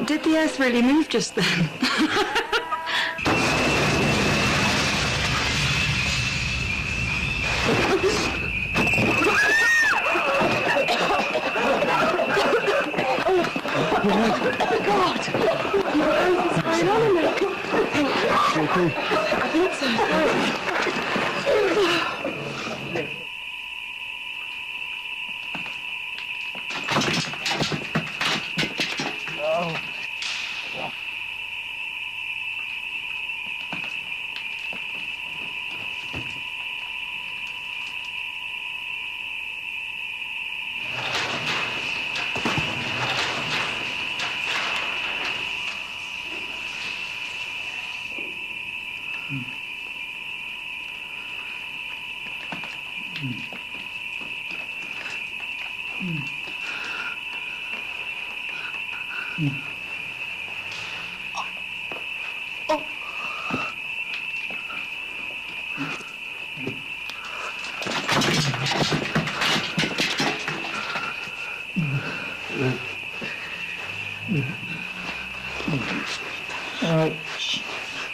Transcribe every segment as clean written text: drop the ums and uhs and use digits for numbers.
Did the earth really move just then? Oh, God! What's going on in there? Okay. I think so.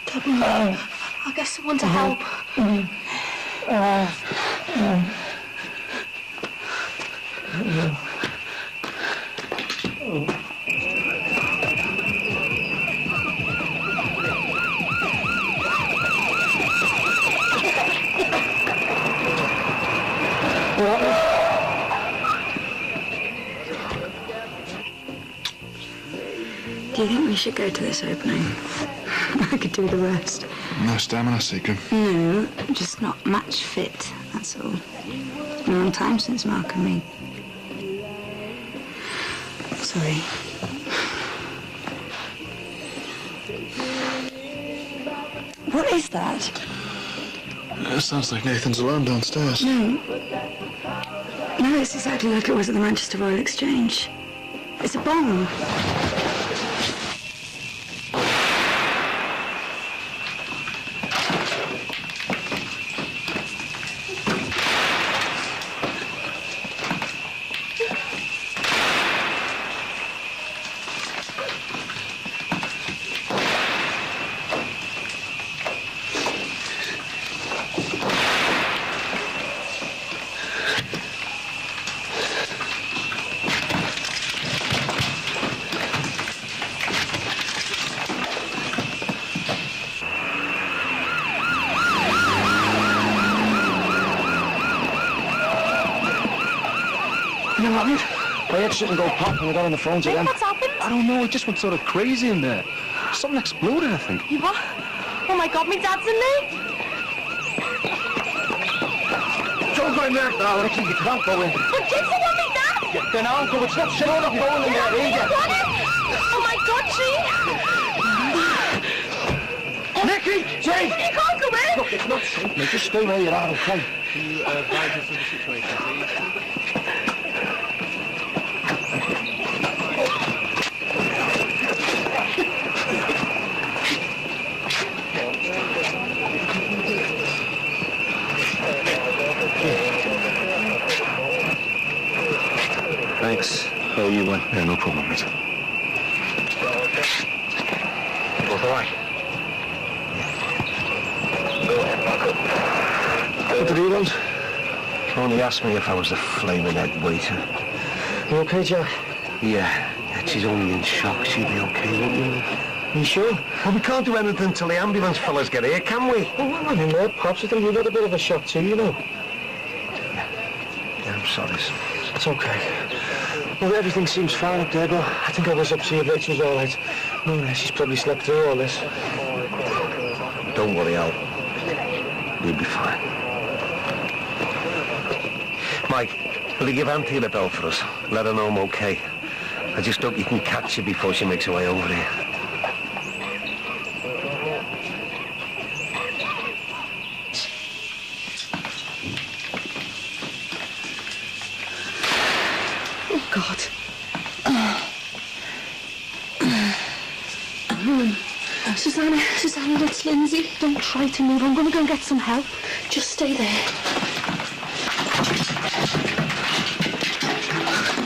Come on. I'll get someone to help. Do you think we should go to this opening? I could do the rest. No stamina seeker. No, just not match fit, that's all. It's been a long time since Mark and me. Sorry. What is that? It sounds like Nathan's alarm downstairs. No, it's exactly like it was at the Manchester Royal Exchange. It's a bomb. You know what happened? My head shouldn't go pop when I got on the phone to them. What's happened? I don't know, it just went sort of crazy in there. Something exploded, I think. You what? Oh my God, my dad's in there? Don't go in there, darling. You can't go in. But kids don't want me dad! Yeah, then I'll go. It's not sure of going in there either. Oh my God, Gene! Nicky! Jane! You can't go in! Look, it's not safe. Now, just stay where you are, okay? Can you advise us of the situation, please? Thanks. How are you, man? Yeah, no problem, mate. Both all right? What did he want? Only asked me if I was the flaming head waiter. You okay, Jack? Yeah, she's only in shock. She'll be okay, won't you? You sure? Well, we can't do anything till the ambulance fellas get here, can we? Oh, I mean, Pops, I think you got a bit of a shock too, you know. Yeah, I'm sorry, son. It's okay. Well, everything seems fine up there, but I think I was up to see if Rachel's all right. Oh, yeah, she's probably slept through all this. Don't worry, Al. We'll be fine. Mike, will you give Auntie a bell for us? Let her know I'm okay. I just hope you can catch her before she makes her way over here. Oh, God. Susanna, it's Lindsay. Don't try to move. I'm going to go and get some help. Just stay there.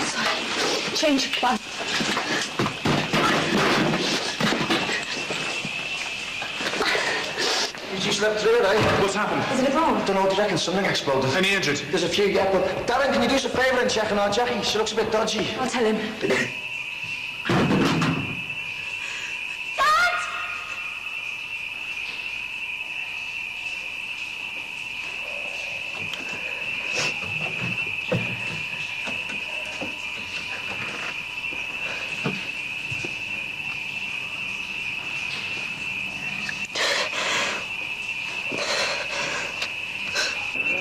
Sorry. Change of plan. She slept through it, eh? What's happened? Is it a bomb? I don't know, do you reckon something exploded? Any injured? There's a few, yeah, but... Darren, can you do us a favour and check on our Jackie? She looks a bit dodgy. I'll tell him.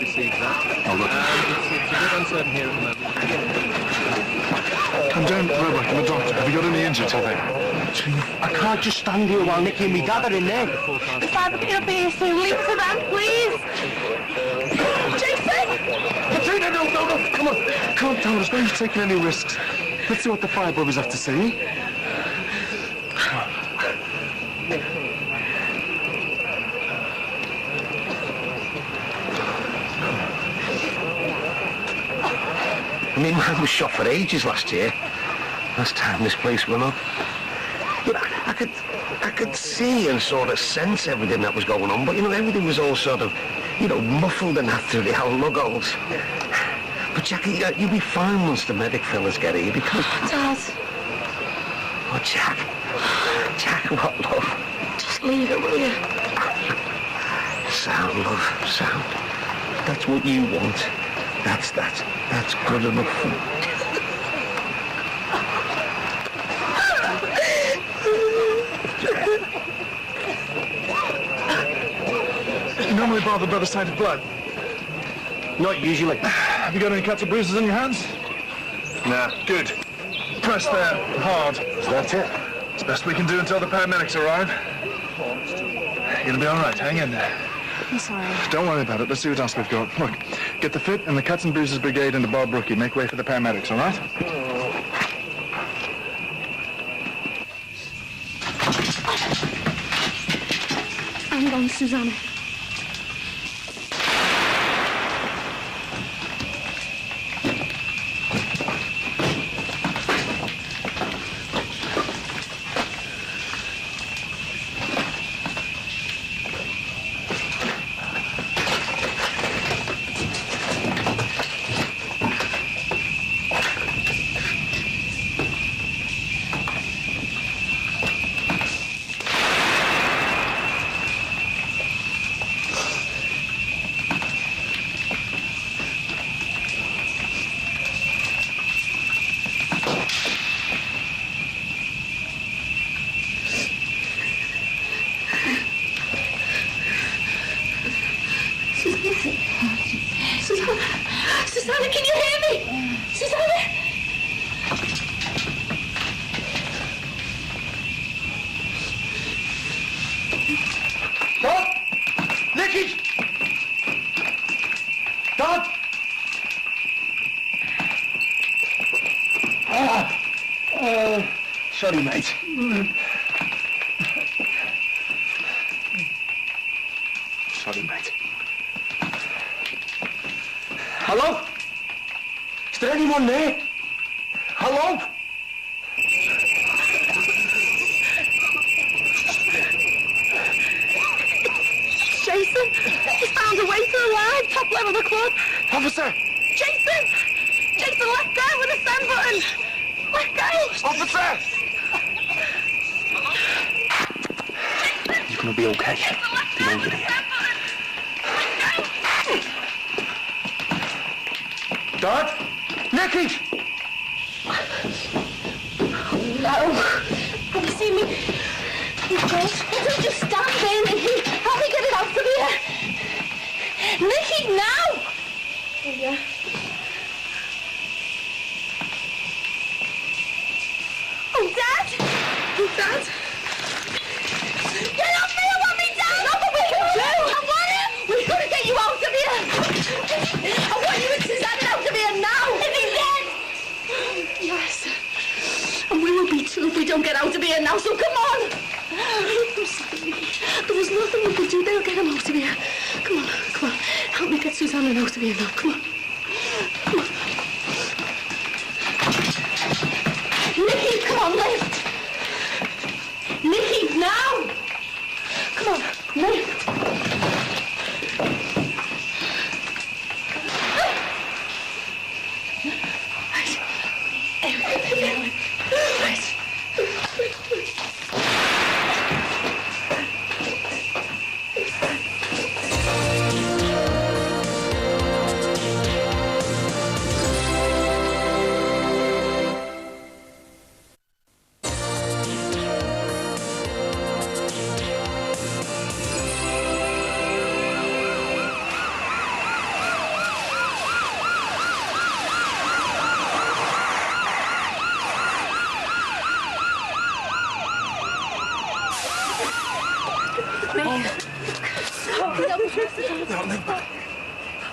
Received that. Oh, look. It's a bit uncertain here at the moment. I'm down to Roebuck and the doctor. Have you got any injured, have they? I can't just stand here while Nicky and me dad are in there. Father, get up here soon. Leave to them, please. Jason! Katrina, no, come on. Calm down, there's no use taking any risks. Let's see what the fire brothers have to say. I mean, man was shot for ages last year. Last time this place went up. But I could see and sort of sense everything that was going on, but, you know, everything was all sort of, you know, muffled and through the old lugholes. But, Jackie, you'll be fine once the medic fellas get here, because... Dad, Oh, Jack, what, love? just leave it, will you? Sound, love, sound. That's what you want. That's good enough for me. You normally bothered by the sight of blood? Not usually. Have you got any cuts or bruises on your hands? Nah, good. Press there, hard. Is that it? It's the best we can do until the paramedics arrive. You're gonna be all right, hang in there. I'm sorry. Don't worry about it, let's see what else we've got. Look, get the fit and the Cuts and Bruises Brigade into Bob Rookie. Make way for the paramedics, all right? I'm going, Susanna. Susanna, can you hear me? Susanna! Dad! Nicky! Dad! Sorry, mate. Sorry, mate. Hello? Is there anyone there? Hello? Jason, he's found a waiter alive, top level of the club. Officer! Jason! Jason, let go with the send button. Let go. Officer! You're gonna be okay. You know you're here. Dad? Nicky! No. Have you seen me? You don't just stand there, Nicky. Help me get it out of here. Nicky, now! Oh, yeah. Oh, Dad! Oh, Dad! Get off me! I want me, Dad! Not what we can do! I want him! We've got to get you out of here! I want you and Susanna out of here now! Is he dead? Yes. And we will be too if we don't get out of here now, so come on! I'm sorry. There was nothing we could do. They'll get him out of here. Come on, come on. Help me get Susanna out of here now. Come on. Come on. Nicky, come on, lift! Nicky, now! Come on, lift!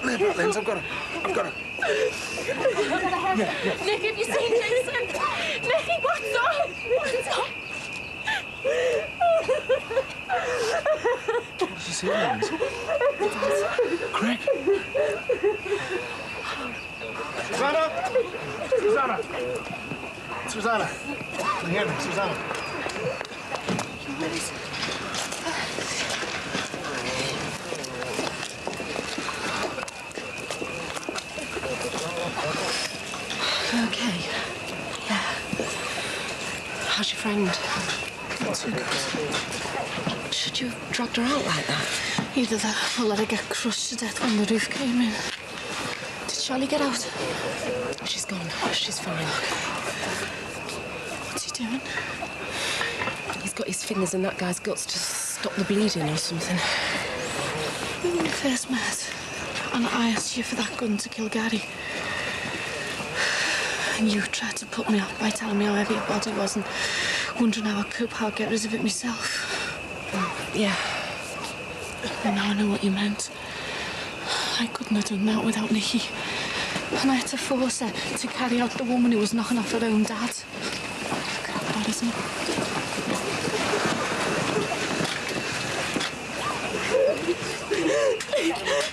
Lay back, Linz. I've got her. Nick, have you seen Jason? Nick, what's up? What's up? What does he see, Linz? Craig. Susanna! Can you hear me? Susanna! You okay? Yeah. How's your friend? Not too good. Should you have dragged her out like that? Either that or let her get crushed to death when the roof came in. Did Charlie get out? She's gone. She's fine. What's he doing? He's got his fingers in that guy's guts to stop the bleeding or something. When we first met, and I asked you for that gun to kill Gary, and you tried to put me off by telling me how heavy your body was and wondering how I'd get rid of it myself. Yeah. And now I know what you meant. I couldn't have done that without Nikki. And I had to force her to carry out the woman who was knocking off her own dad. Look at that, isn't it?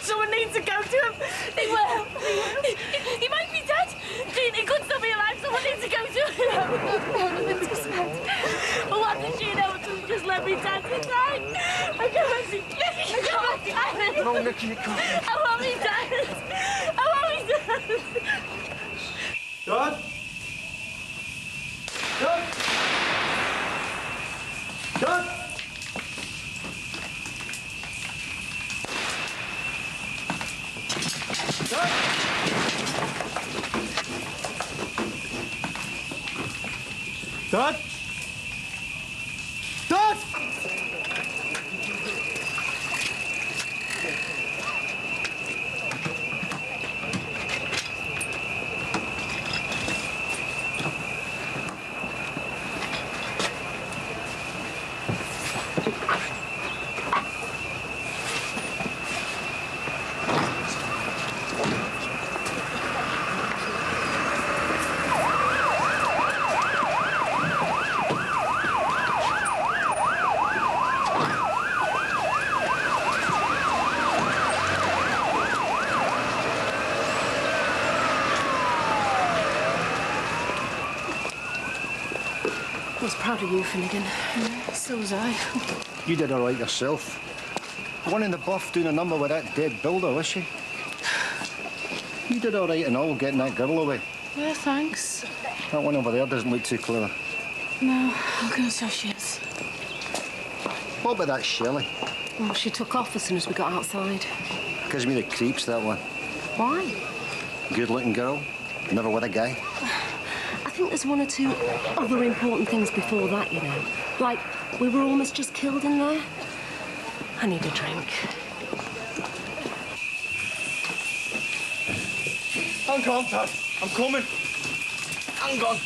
Someone needs to go to him. They will. He might be dead. He could still be alive. Someone needs to go to him. But what did she know? Just let me dance inside. I can't see. Nicky, I can't dance. No, Nicky, you can't. I want me dance. I want me dance. Dad? Dad? Dad? Dad? Dad? Dad? I was proud of you, Finnegan. So was I. You did all right yourself. The one in the buff doing a number with that dead builder, was she? You did all right and all getting that girl away. Yeah, thanks. That one over there doesn't look too clever. No, I'll go so she is. What about that Shelley? Well, she took off as soon as we got outside. Gives me the creeps, that one. Why? Good-looking girl, never with a guy. I think there's one or two other important things before that, you know. Like, we were almost just killed in there. I need a drink. Hang on, Dad. I'm coming. Hang on.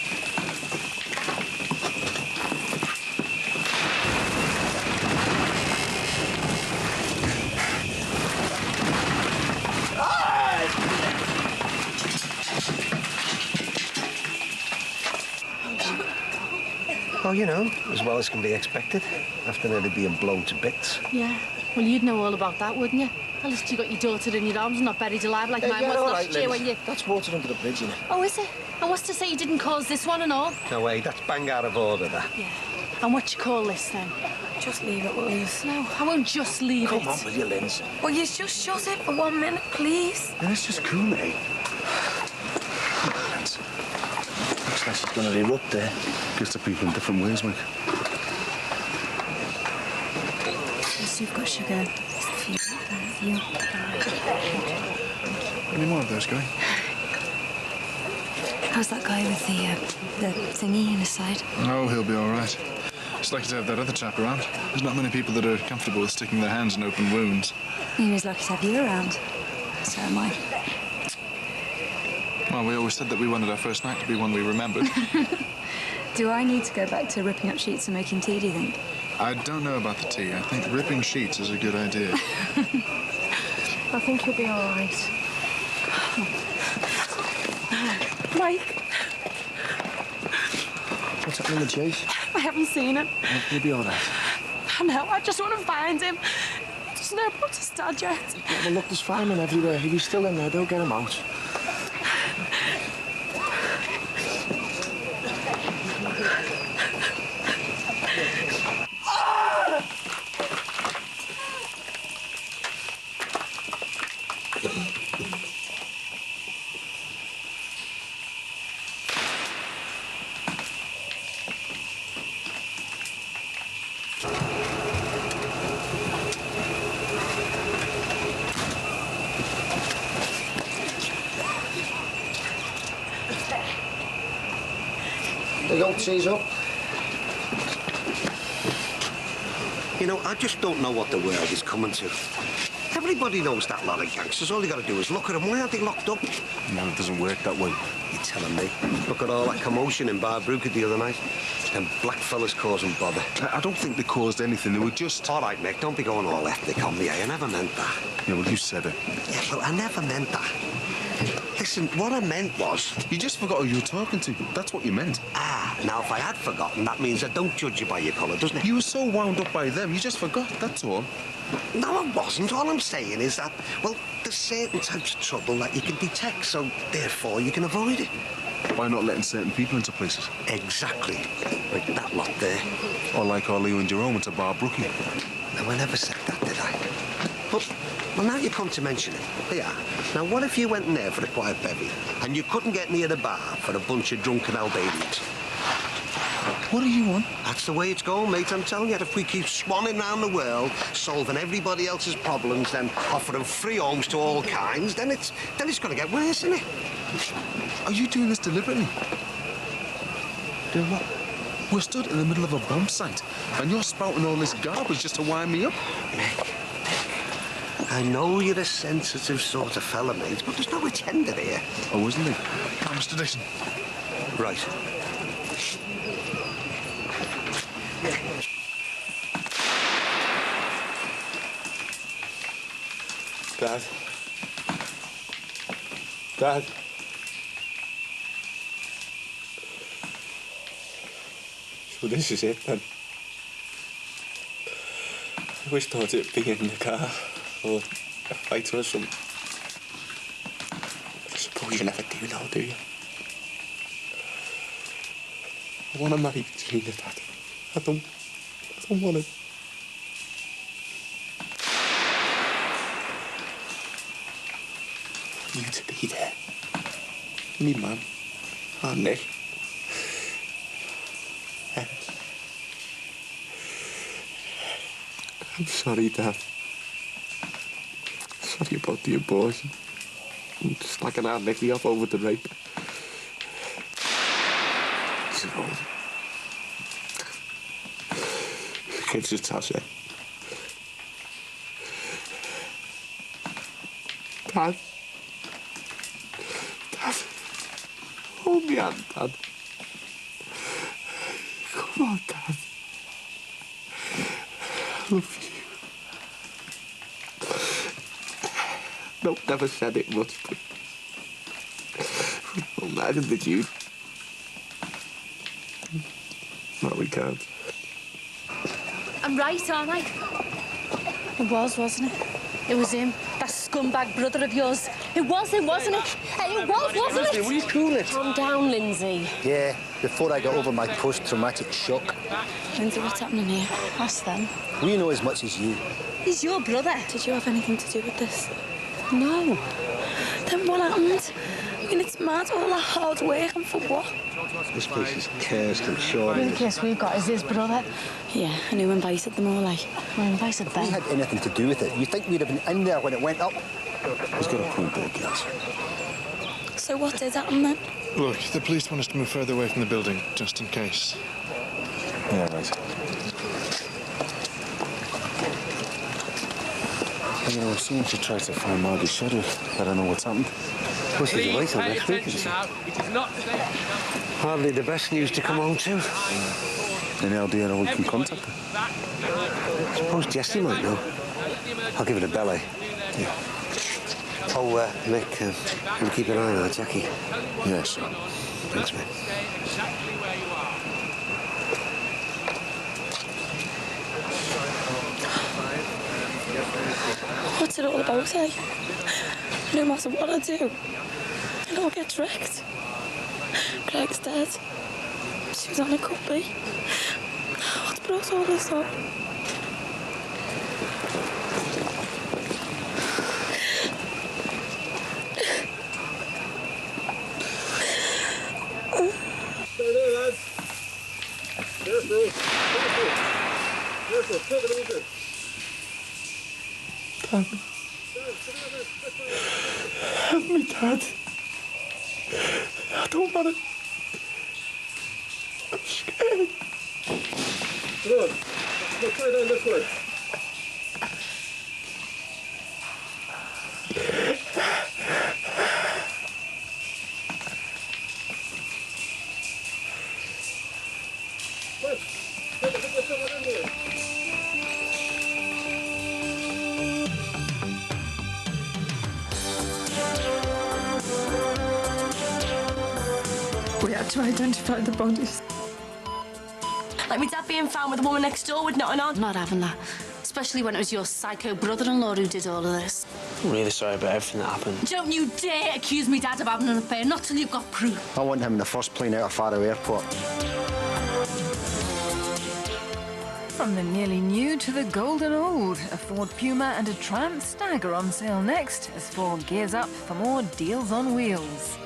Well, you know, as well as can be expected, after nearly being blown to bits. Yeah. Well, you'd know all about that, wouldn't you? At least you got your daughter in your arms and not buried alive like mine was last year when you... That's water under the bridge, you know. Oh, is it? And what's to say you didn't cause this one and all? No way, that's bang out of order, that. Yeah. And what you call this, then? Just leave it, will you? No, I won't just leave Come it. on, will you, Linz? Will you just shut it for 1 minute, please? Yeah, let's just cool it. Looks like she's going to erupt there. Gets to people in different ways, mate. Yes, you've got sugar. You. Any more of those going? How's that guy with the thingy in his side? Oh, he'll be all right. Just lucky to have that other chap around. There's not many people that are comfortable with sticking their hands in open wounds. He was lucky to have you around. So am I. Well, we always said that we wanted our first night to be one we remembered. Do I need to go back to ripping up sheets and making tea, do you think? I don't know about the tea. I think ripping sheets is a good idea. I think you'll be all right. Mike, What's happening with Chase? I haven't seen him. He'll be all right. I know, I just want to find him. There's no book to start yet. Yeah, well, look, there's firemen everywhere. If he's still in there, they'll get him out. There you go, tea's up. You know, I just don't know what the world is coming to. Everybody knows that lot of gangsters. All you got to do is look at them. Why aren't they locked up? No, it doesn't work that way. You're telling me? Look at all that commotion in Bar Brookside the other night. Them black fellas causing bother. I don't think they caused anything. They were just... All right, Mick, don't be going all ethnic on me. I never meant that. Yeah, well, you said it. Yeah, well, I never meant that. Listen, what I meant was... You just forgot who you were talking to. That's what you meant. Ah, now if I had forgotten, that means I don't judge you by your colour, doesn't it? You were so wound up by them, you just forgot, that's all. No, I wasn't. All I'm saying is that, well, there's certain types of trouble that you can detect, so therefore you can avoid it. By not letting certain people into places. Exactly. Like that lot there. Or like our Leo and Jerome into Bar Brookie. No, I never said that, did I? But, well, now you come to mention it. Yeah. Now, what if you went in there for a quiet bevy and you couldn't get near the bar for a bunch of drunken Albanians? What do you want? That's the way it's going, mate. I'm telling you, if we keep swanning around the world, solving everybody else's problems, then offering free homes to all kinds, then it's going to get worse, isn't it? Are you doing this deliberately? Doing what? We're stood in the middle of a bomb site, and you're spouting all this garbage just to wind me up. Mick, I know you're a sensitive sort of fella, mate, but there's no agenda here. Oh, isn't there? Mr. Dixon. Right. Dad. Dad. So this is it, then. I always thought it'd be in the car, or a fighter or something. But I suppose you never do know, do you? I want to marry Gina, Dad. I don't want to. You to be there. Me mum. Oh, Nick. I'm sorry, Dad. Sorry about the abortion. I'm just like an Aunt Nicky off over the rape. So, kids just toss it. Dad. Dad. Hold me hand, Dad. Come on, Dad. I love you. No, never said it much, but... Well, neither did you. No, we can't. I'm right, aren't I? It was, wasn't it? It was him, that scumbag brother of yours. It was him, wasn't it? It was, wasn't it? Will you cool it? Calm down, Lindsay. Yeah, before I got over my post-traumatic shock. Lindsay, what's happening here? Ask them. We know as much as you. He's your brother. Did you have anything to do with this? No. Then what happened? I mean, it's mad, all that hard work, and for what? This place is cursed, I'm sure. The only case we've got is his brother. Yeah, and who invited them all, like? Who invited If we them? had anything to do with it, you think we'd have been in there when it went up? He's got a point there, kids. So what did happen then? Look, the police want us to move further away from the building, just in case. Yeah, right. You know, someone should try to find Margie's shadow. I don't know what's happened. Well, she's away till next week, isn't she? It is not today. Hardly the best news to come home to. Any idea how we can contact her? I suppose Jessie might know. I'll give it a belly. Yeah. Oh, Mick, will you keep an eye on her, Jackie? Yeah, sure. Thanks, mate. What's it all about, eh? No matter what I do, it all gets wrecked. Greg's dead. Susanna could be. What's brought all this on? Take it easy. Dad. Help me, Dad. I don't want to. I'm scared. Come on. Let's try down this way. We had to identify the bodies. Like my dad being found with the woman next door with nothing on. I'm not having that. Especially when it was your psycho brother-in-law who did all of this. I'm really sorry about everything that happened. Don't you dare accuse me dad of having an affair, not till you've got proof. I want him the first plane out of Faro Airport. From the nearly new to the golden old, a Ford Puma and a Triumph Stag are on sale next as Ford gears up for more deals on wheels.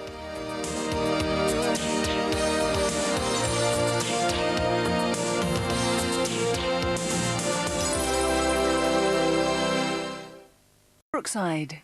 Brookside.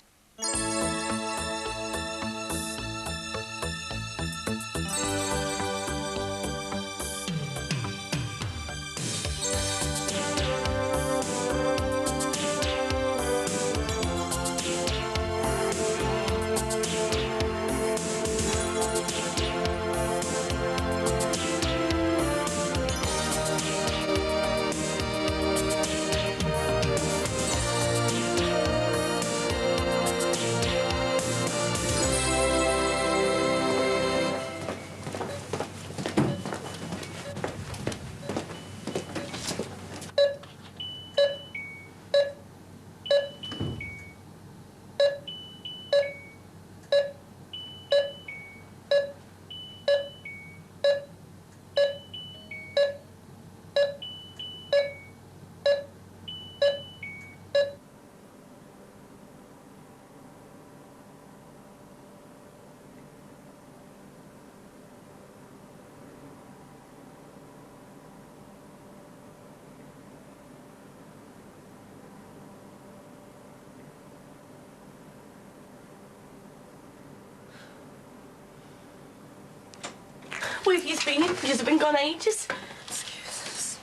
Where have you been? You've been gone ages. Excuse us.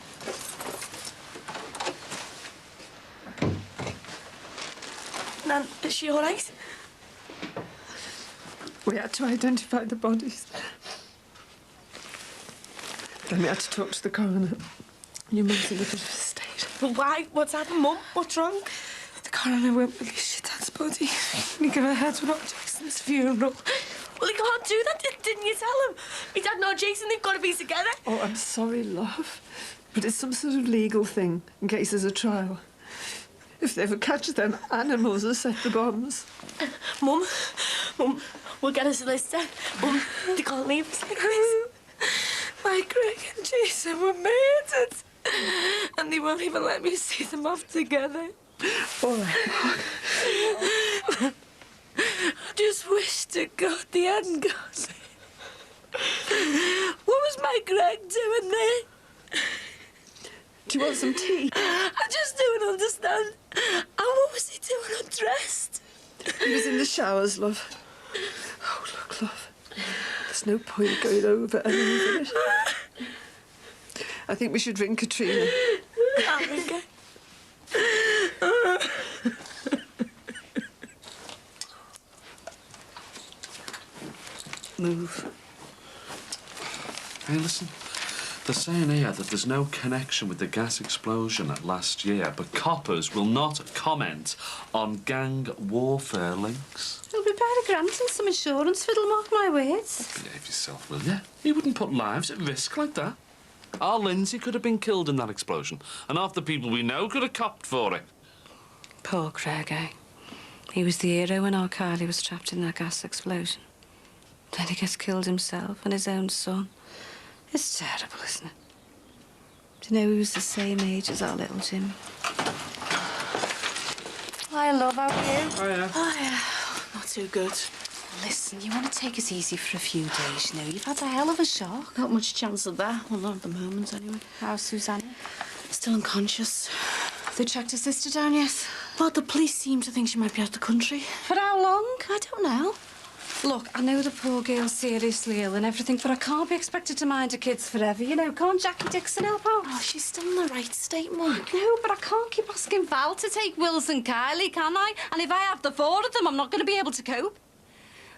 Nan, is she all right? We had to identify the bodies. Then we had to talk to the coroner. Your mum's in a bit of a state. But why? What's happened, Mum? What's wrong? The coroner won't release your dad's body. We give her heads without Jason's funeral. Well, he can't do that, didn't you tell him? Me dad and Jason, they've got to be together. Oh, I'm sorry, love. But it's some sort of legal thing, in case there's a trial. If they ever catch them animals who set the bombs. Mum, we'll get a solicitor. Mum, they can't leave us like this. My Greg and Jason were murdered. And they won't even let me see them off together. All right. I just wish to God they hadn't got me. What was my Greg doing there? Do you want some tea? I just don't understand. And what was he doing undressed? He was in the showers, love. Oh, look, love. There's no point going over any of it. I think we should ring Katrina. I'll ring her. Move. Hey, listen. They're saying here that there's no connection with the gas explosion last year, but coppers will not comment on gang warfare links. You'll be better granting some insurance, Fiddle, mark my words. Behave yourself, will you? You wouldn't put lives at risk like that. Our Lindsay could have been killed in that explosion, and half the people we know could have copped for it. Poor Craig, eh? He was the hero when our Kylie was trapped in that gas explosion. Then he gets killed himself and his own son. It's terrible, isn't it? Do you know he was the same age as our little Jim? Hi, love, how are you? Oh, yeah. Oh, yeah. Not too good. Listen, you want to take it easy for a few days, you know. You've had a hell of a shock. Not much chance of that. Well, not at the moment, anyway. How's Susanna? Still unconscious. They tracked her sister down yet? Well, the police seem to think she might be out of the country. For how long? I don't know. Look, I know the poor girl's seriously ill and everything, but I can't be expected to mind her kids forever, you know. Can't Jackie Dixon help out? Oh, she's still in the right state, Mum. No, but I can't keep asking Val to take Wills and Kylie, can I? And if I have the four of them, I'm not going to be able to cope.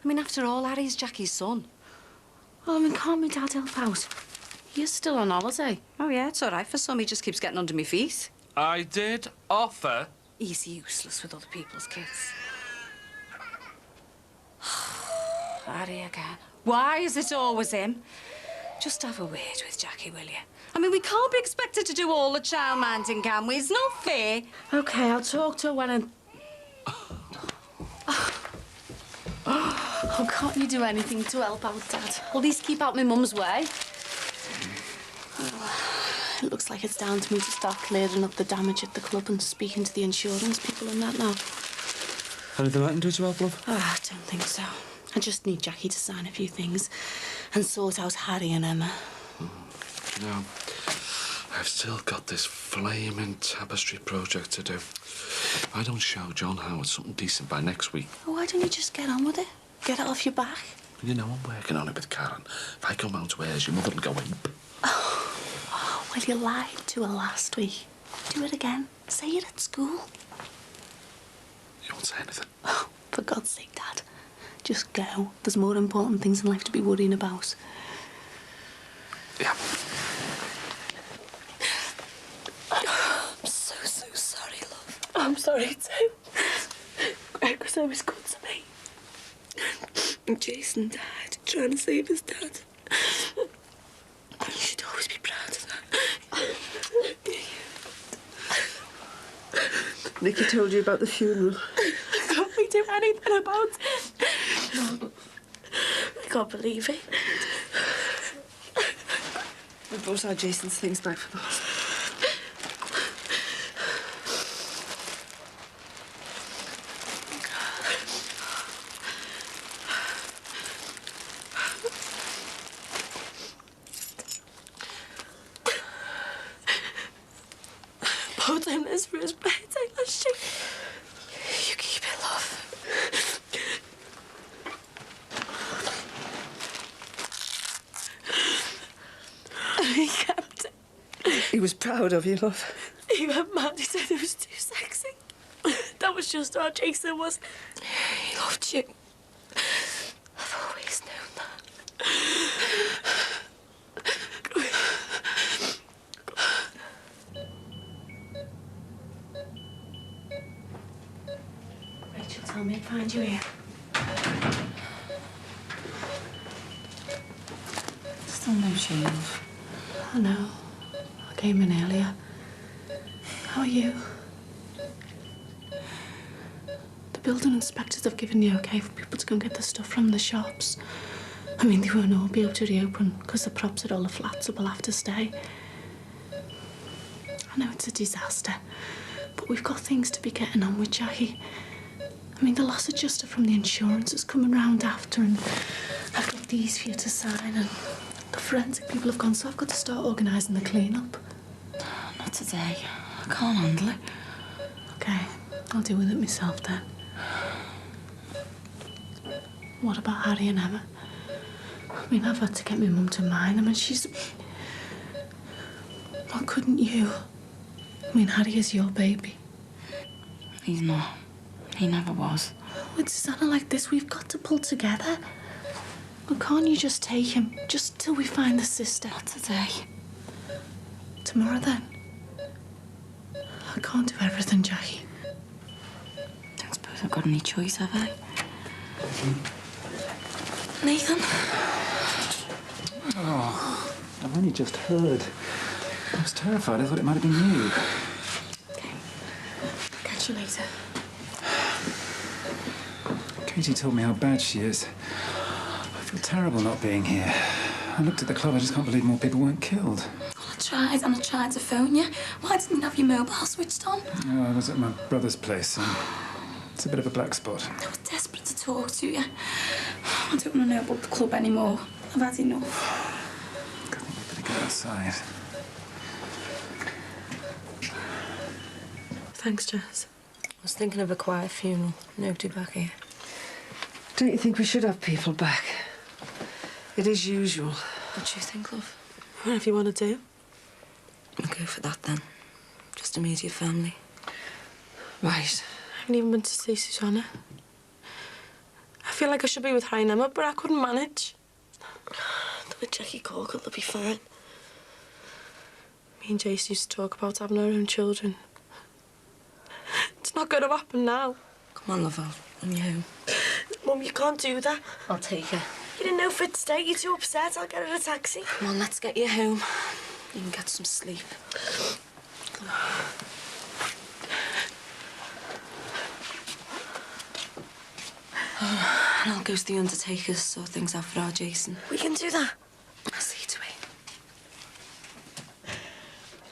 I mean, after all, Harry's Jackie's son. Well, I mean, can't my dad help out? You're still on holiday. Oh, yeah, it's all right for some. He just keeps getting under my feet. I did offer. He's useless with other people's kids. Harry again. Why is it always him? Just have a word with Jackie, will you? I mean, we can't be expected to do all the child-minding, can we? It's not fair. OK, I'll talk to her when I'm... Oh, can't you do anything to help out, Dad? At least keep out my mum's way. It looks like it's down to me to start clearing up the damage at the club and speaking to the insurance people and that now. Anything I can do to help, love? Oh, I don't think so. I just need Jackie to sign a few things and sort out Harry and Emma. No. I've still got this flaming tapestry project to do. If I don't show John Howard something decent by next week... Oh, why don't you just get on with it? Get it off your back? You know, I'm working on it with Karen. If I come out to hers, your mother'll go in. Oh, well, you lied to her last week. Do it again. Say it at school. You won't say anything. Oh, for God's sake, Dad. Just go. There's more important things in life to be worrying about. Yeah. I'm so sorry, love. I'm sorry, too. Greg was always good to me. And Jason died trying to save his dad. You should always be proud of that. Nicky told you about the funeral. Can't we do anything about it? No. I can't believe it. We brought our Jason's things back from the hospital. Bought him this for his birthday last year. You keep it, love. He kept it. He was proud of you, love. He went mad. He said it was too sexy. That was just how Jason was. He loved you. I've always known that. Rachel told me I'd find you here. Still no change. I know. I came in earlier. How are you? The building inspectors have given the OK for people to go and get the stuff from the shops. I mean, they won't all be able to reopen because the props at all the flats will have to stay. I know it's a disaster, but we've got things to be getting on with, Jackie. I mean, the loss adjuster from the insurance is coming round after, and I've got these for you to sign, and the forensic people have gone, so I've got to start organising the clean-up. Not today. I can't handle it. OK, I'll deal with it myself then. What about Harry and Emma? I mean, I've had to get my mum to mind them, and she's... Why couldn't you? I mean, Harry is your baby. He's not. He never was. With Susanna like this, we've got to pull together. Well, can't you just take him, just till we find the sister? Not today. Tomorrow, then? I can't do everything, Jackie. Don't suppose I've got any choice, have I? Nathan? Oh, I've only just heard. I was terrified. I thought it might have been you. Okay. I'll catch you later. Katie told me how bad she is. I feel terrible not being here. I looked at the club. I just can't believe more people weren't killed. I tried to phone you. Why didn't you have your mobile switched on? Oh, I was at my brother's place. It's a bit of a black spot. I was desperate to talk to you. I don't want to know about the club anymore. I've had enough. I think we better go outside. Thanks, Jess. I was thinking of a quiet funeral. Nobody back here. Don't you think we should have people back? It is usual. What do you think, love? Whatever you want to do. I'll go for that, then. Just immediate family. Right. I haven't even been to see Susanna. I feel like I should be with Harry and Emma, but I couldn't manage. With Jackie Corkle, they'll be fine. Me and Jace used to talk about having our own children. It's not going to happen now. Come on, love, I'll run you home. Mum, you can't do that. I'll take her. You didn't know if it'd stay. You're too upset. I'll get her a taxi. Come on, let's get you home. You can get some sleep. Come on. And I'll go to the undertakers, sort things out for our Jason. We can do that. I'll see you to it.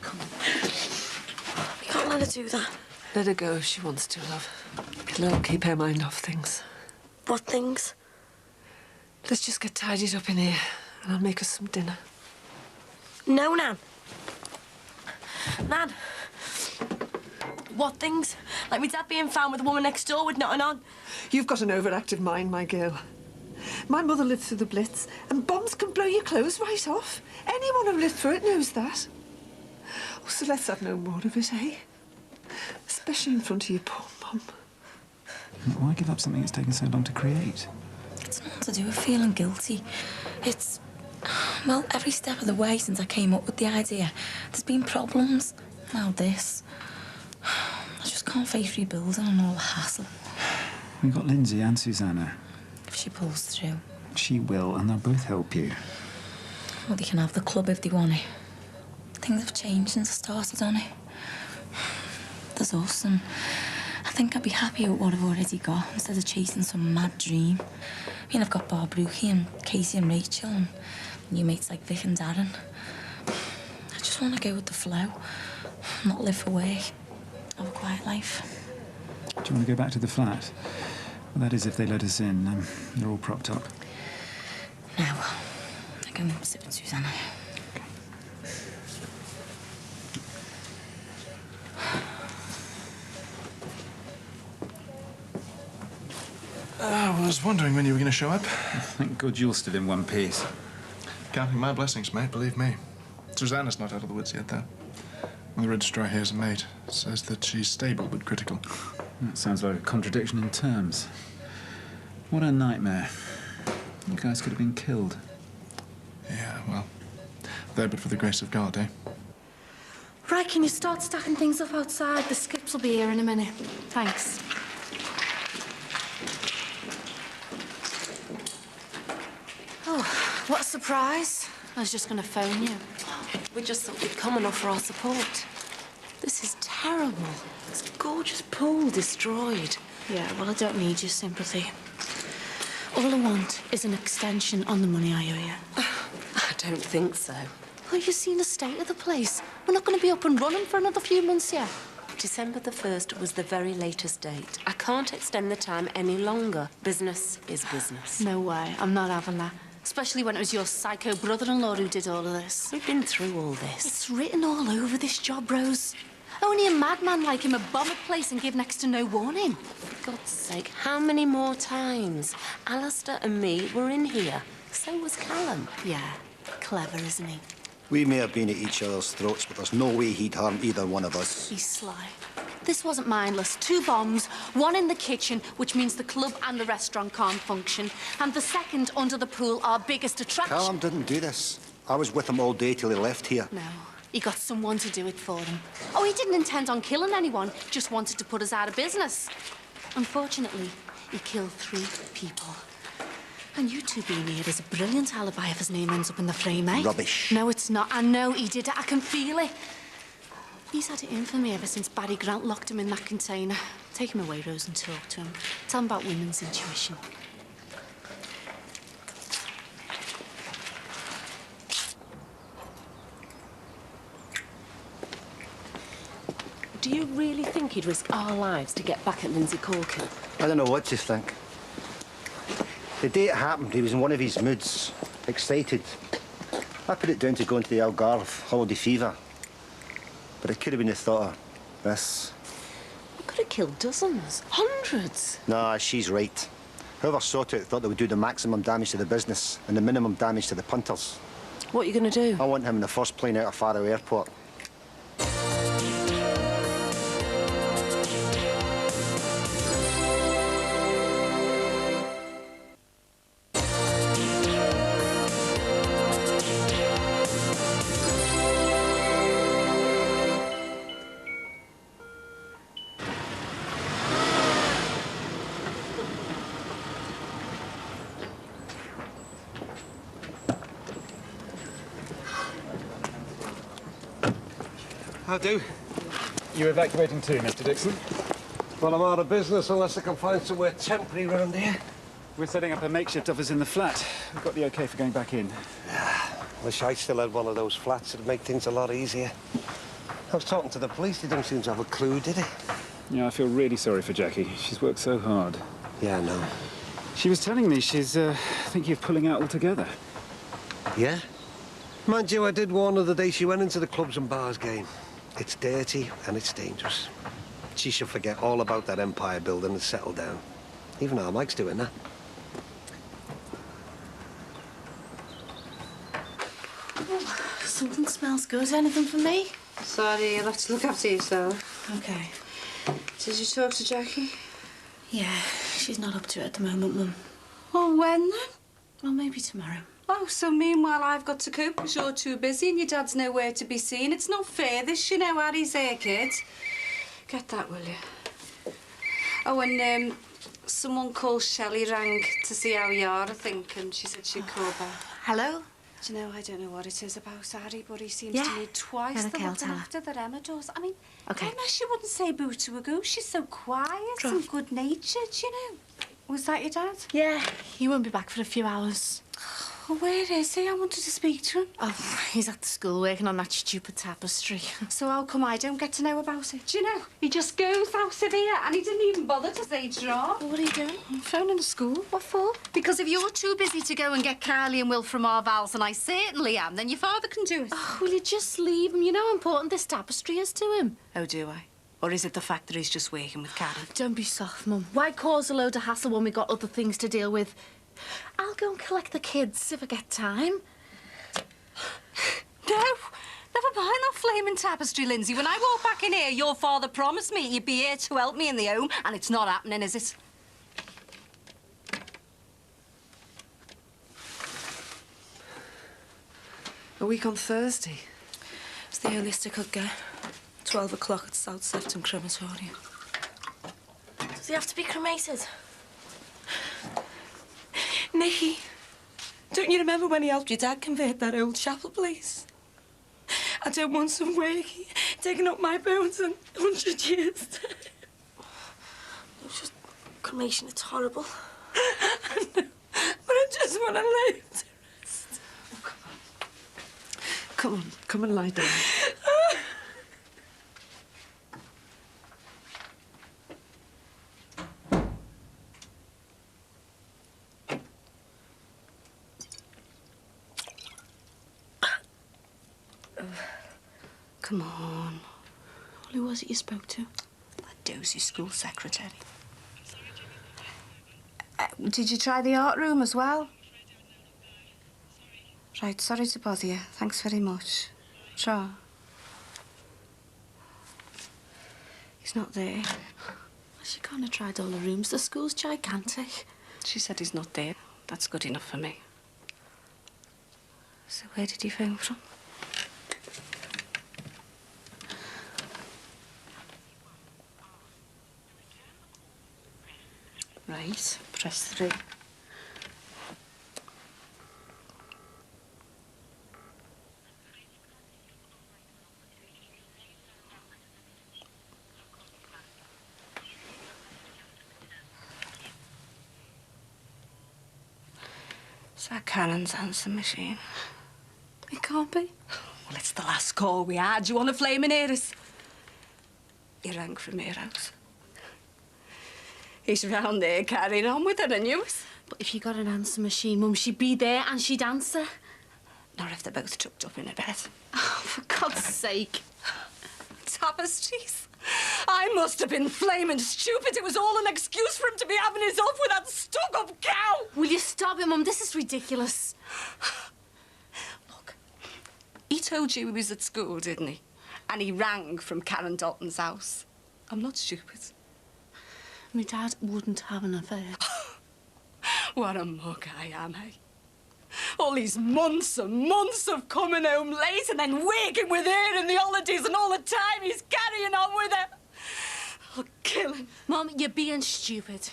Come on. We can't let her do that. Let her go if she wants to, love. It'll keep her mind off things. What things? Let's just get tidied up in here, and I'll make us some dinner. No, Nan. Nan. What things? Like my dad being found with the woman next door with nothing on. You've got an overactive mind, my girl. My mother lived through the Blitz, and bombs can blow your clothes right off. Anyone who lived through it knows that. Oh, so let's have no more of it, eh? Especially in front of your poor mum. Why give up something that's taken so long to create? It's nothing to do with feeling guilty. It's... Well, every step of the way since I came up with the idea, there's been problems. Now this. I just can't face rebuilding and all the hassle. We've got Lindsay and Susanna. If she pulls through. She will, and they'll both help you. Well, they can have the club if they want it. Things have changed since I started on it. There's us, and I think I'd be happy with what I've already got instead of chasing some mad dream. I mean, I've got Barbrucki and Casey and Rachel and new mates like Vic and Darren. I just want to go with the flow, not live for work, have a quiet life. Do you want to go back to the flat? Well, that is if they let us in. They're all propped up. No, I can sit with Susanna. I was wondering when you were going to show up. Thank God you're still in one piece. Counting my blessings, mate, believe me. Susanna's not out of the woods yet, though. And the registrar here's a mate. Says that she's stable but critical. That sounds like a contradiction in terms. What a nightmare. You guys could have been killed. Yeah, well, there but for the grace of God, eh? Right, can you start stacking things up outside? The skips will be here in a minute. Thanks. Oh, what a surprise. I was just going to phone you. We just thought we'd come and offer our support. This is terrible. This gorgeous pool destroyed. Yeah, well, I don't need your sympathy. All I want is an extension on the money I owe you. I don't think so. Well, you've seen the state of the place. We're not going to be up and running for another few months yet. December the 1st was the very latest date. I can't extend the time any longer. Business is business. No way. I'm not having that. Especially when it was your psycho brother-in-law who did all of this. We've been through all this. It's written all over this job, Rose. Only a madman like him would bomb a place and give next to no warning. For God's sake, how many more times? Alistair and me were in here. So was Callum. Yeah, clever, isn't he? We may have been at each other's throats, but there's no way he'd harm either one of us. He's sly. This wasn't mindless. 2 bombs, one in the kitchen, which means the club and the restaurant can't function, and the second under the pool, our biggest attraction. Callum didn't do this. I was with him all day till he left here. No, He got someone to do it for him. Oh, he didn't intend on killing anyone, just wanted to put us out of business. Unfortunately, he killed 3 people. And you two being here is a brilliant alibi if his name ends up in the frame, eh? Rubbish. No, it's not. I know he did it. I can feel it. He's had it in for me ever since Barry Grant locked him in that container. Take him away, Rose, and talk to him. Tell him about women's intuition. Do you really think he'd risk our lives to get back at Lindsay Corkin? I don't know what you think. The day it happened, he was in one of his moods. Excited. I put it down to going to the Algarve, holiday fever. But it could have been the thought of this. He could have killed dozens, hundreds. Nah, she's right. Whoever sought it thought they would do the maximum damage to the business and the minimum damage to the punters. What are you going to do? I want him in the first plane out of Faro Airport. How do? You evacuating too, Mr. Dixon? Well, I'm out of business unless I can find somewhere temporary round here. We're setting up a makeshift office in the flat. We've got the OK for going back in. Wish I still had one of those flats. It'd make things a lot easier. I was talking to the police. They don't seem to have a clue, did they? Yeah, I feel really sorry for Jackie. She's worked so hard. Yeah, I know. She was telling me she's thinking of pulling out altogether. Yeah? Mind you, I did warn her the day she went into the clubs and bars game. It's dirty and it's dangerous. She should forget all about that empire building and settle down. Even our Mike's doing that. Oh, something smells good. Anything for me? Sorry, you'll have to look after yourself. OK. Did you talk to Jackie? Yeah, she's not up to it at the moment, Mum. Oh, when then? Well, maybe tomorrow. Oh, so meanwhile I've got to cope because you're too busy and your dad's nowhere to be seen. It's not fair, this, you know, Harry's there, kid. Get that, will you? Oh, and someone called Shelley rang to see how you are, I think, and she said she'd call back. Hello? Do you know, I don't know what it is about Harry, but he seems Yeah. to need twice the Okay, I'll looking tell her. after that Emma does. I mean, Okay. Emma, she wouldn't say boo to a goose. She's so quiet Drop. and good-natured, you know. Was that your dad? Yeah, he won't be back for a few hours. Well, where is he? I wanted to speak to him. Oh, he's at the school working on that stupid tapestry. So how come I don't get to know about it? Do you know? He just goes out of here and he didn't even bother to say drop. What are you doing? I'm phoning the school. What for? Because if you're too busy to go and get Carly and Will from our Vals, and I certainly am, then your father can do it. Oh, will you just leave him? You know how important this tapestry is to him. Oh, do I? Or is it the fact that he's just working with Carly? Don't be soft, Mum. Why cause a load of hassle when we got other things to deal with? I'll go and collect the kids if I get time. No, never mind that flaming tapestry, Lindsay. When I walk back in here, your father promised me he'd be here to help me in the home, and it's not happening, is it? A week on Thursday. It's the earliest I could get. 12 o'clock at South Sefton Crematorium. Does he have to be cremated? Nicky, don't you remember when he helped your dad convert that old chapel place? I don't want some work digging up my bones in 100 years' time. It's just cremation, it's horrible. I know, but I just want to live to rest. Come on, come and lie down. Come on. Who was it you spoke to? That dozy school secretary. Did you try the art room as well? Right, sorry to bother you. Thanks very much. Sure. He's not there. Well, she kind of tried all the rooms. The school's gigantic. She said he's not there. That's good enough for me. So where did he phone from? Right, press 3. Is that Karen's answer machine? It can't be. Well, it's the last call we had. You want to flaming hear us? He rang from her house. He's round there carrying on with her, I knew it. But if you got an answer machine, Mum, she'd be there and she'd answer. Not if they're both tucked up in a bed. Oh, for God's sake. Tapestries. I must have been flaming stupid. It was all an excuse for him to be having his off with that stuck-up cow. Will you stop it, Mum? This is ridiculous. Look, he told you he was at school, didn't he? And he rang from Karen Dalton's house. I'm not stupid. My dad wouldn't have an affair. What a mug I am, eh? All these months and months of coming home late and then waking with her in the holidays, and all the time he's carrying on with her. I'll kill him. Mum, you're being stupid.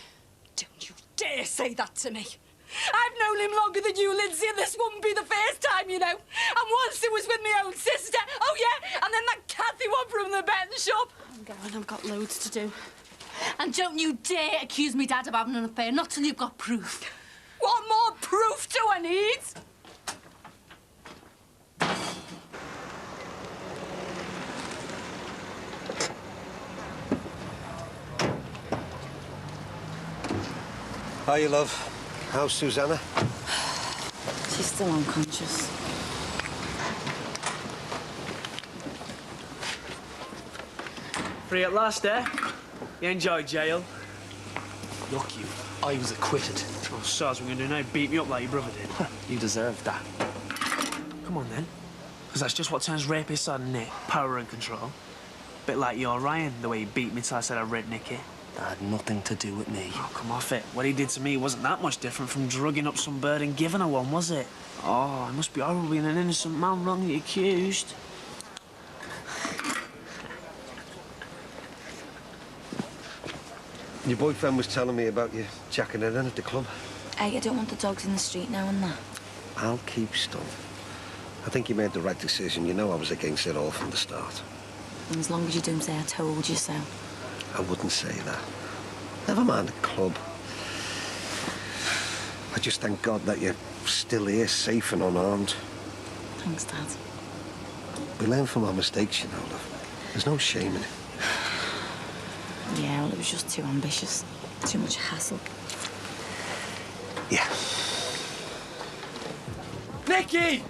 Don't you dare say that to me. I've known him longer than you, Lindsay, and this wouldn't be the first time, you know. And once it was with my own sister. Oh, yeah, and then that Kathy one from the betting shop. I'm going, I've got loads to do. And don't you dare accuse me dad of having an affair, not till you've got proof. What more proof do I need? Hiya, love. How's Susanna? She's still unconscious. Free at last, eh? You enjoyed jail? Look, you. I was acquitted. Oh, soz, we're going to do now? Beat me up like your brother did. You deserved that. Come on, then. Because that's just what turns rapists on, isn't it? Power and control. Bit like your Ryan, the way he beat me till I said I read Nicky. That had nothing to do with me. Oh, come off it. What he did to me wasn't that much different from drugging up some bird and giving her one, was it? Oh, it must be horrible being an innocent man wrongly accused. Your boyfriend was telling me about you jacking it in at the club. Hey, I don't want the dogs in the street now and that. I'll keep stum. I think you made the right decision. You know I was against it all from the start. And as long as you don't say I told you so. I wouldn't say that. Never mind the club. I just thank God that you're still here, safe and unarmed. Thanks, Dad. We learn from our mistakes, you know, love. There's no shame in it. Yeah, well, it was just too ambitious. Too much hassle. Yeah. Nicky!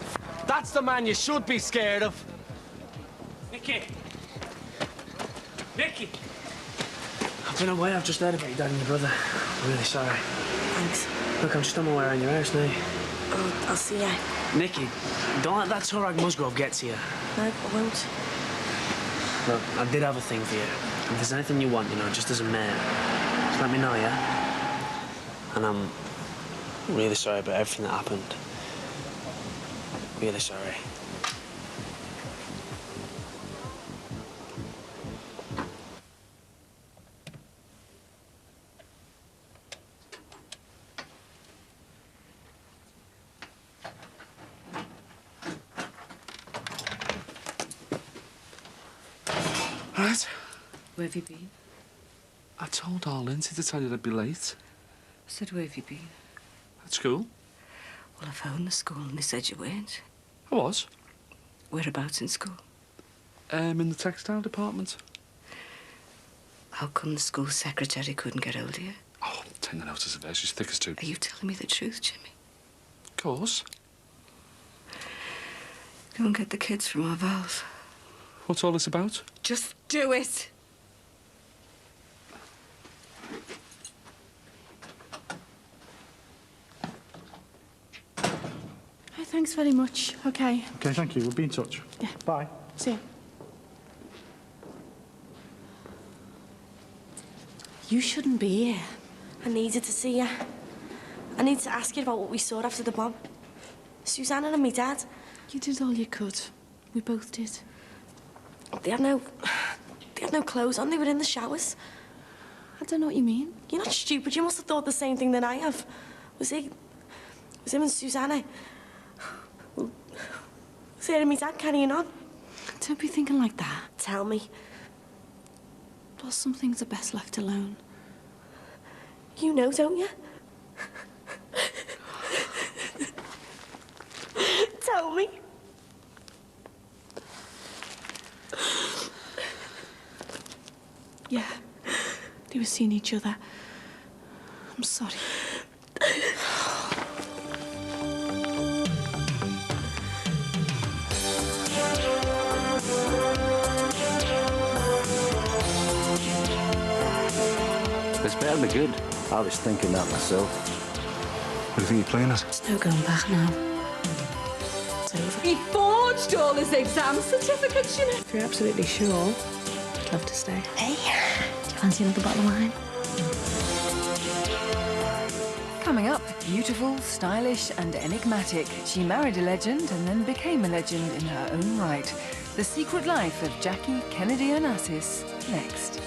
That's the man you should be scared of. Nicky! Nicky! I've been away. I've just heard about your dad and your brother. I'm really sorry. Thanks. Look, I'm just on my way around your house now. Oh, I'll see ya. Nicky, don't let that Turag Musgrove get to you. No, I won't. Look, I did have a thing for you. If there's anything you want, you know, just as a mate, just let me know, yeah? And I'm really sorry about everything that happened. Really sorry. Right. Where have you been? I told our Lindsay to tell you they'd be late. I said, where have you been? At school. Well, I phoned the school and they said you weren't. I was. Whereabouts in school? In the textile department. How come the school secretary couldn't get hold of you? Oh, take the notice of her. She's thick as two. Are you telling me the truth, Jimmy? Of course. Go and get the kids from our Val's. What's all this about? Just do it. Oh, thanks very much. OK. OK, thank you. We'll be in touch. Yeah. Bye. See you. You shouldn't be here. I needed to see you. I need to ask you about what we saw after the bomb. Susanna and me dad. You did all you could. We both did. They had no clothes on. They were in the showers. don't know what you mean. You're not stupid. You must have thought the same thing that I have. Was him and Susanna. Was her and me dad carrying on? Don't be thinking like that. Tell me. Well, some things are best left alone. You know, don't you? Tell me. Yeah, they were seeing each other. I'm sorry. This better be good. I was thinking that myself. What do you think you're playing at? There's no going back now. It's over. He forged all his exam certificates, you know. If you're absolutely sure, I'd love to stay. Hey, do you fancy another bottle of wine? Coming up, beautiful, stylish and enigmatic, she married a legend and then became a legend in her own right. The Secret Life of Jackie Kennedy Onassis, next.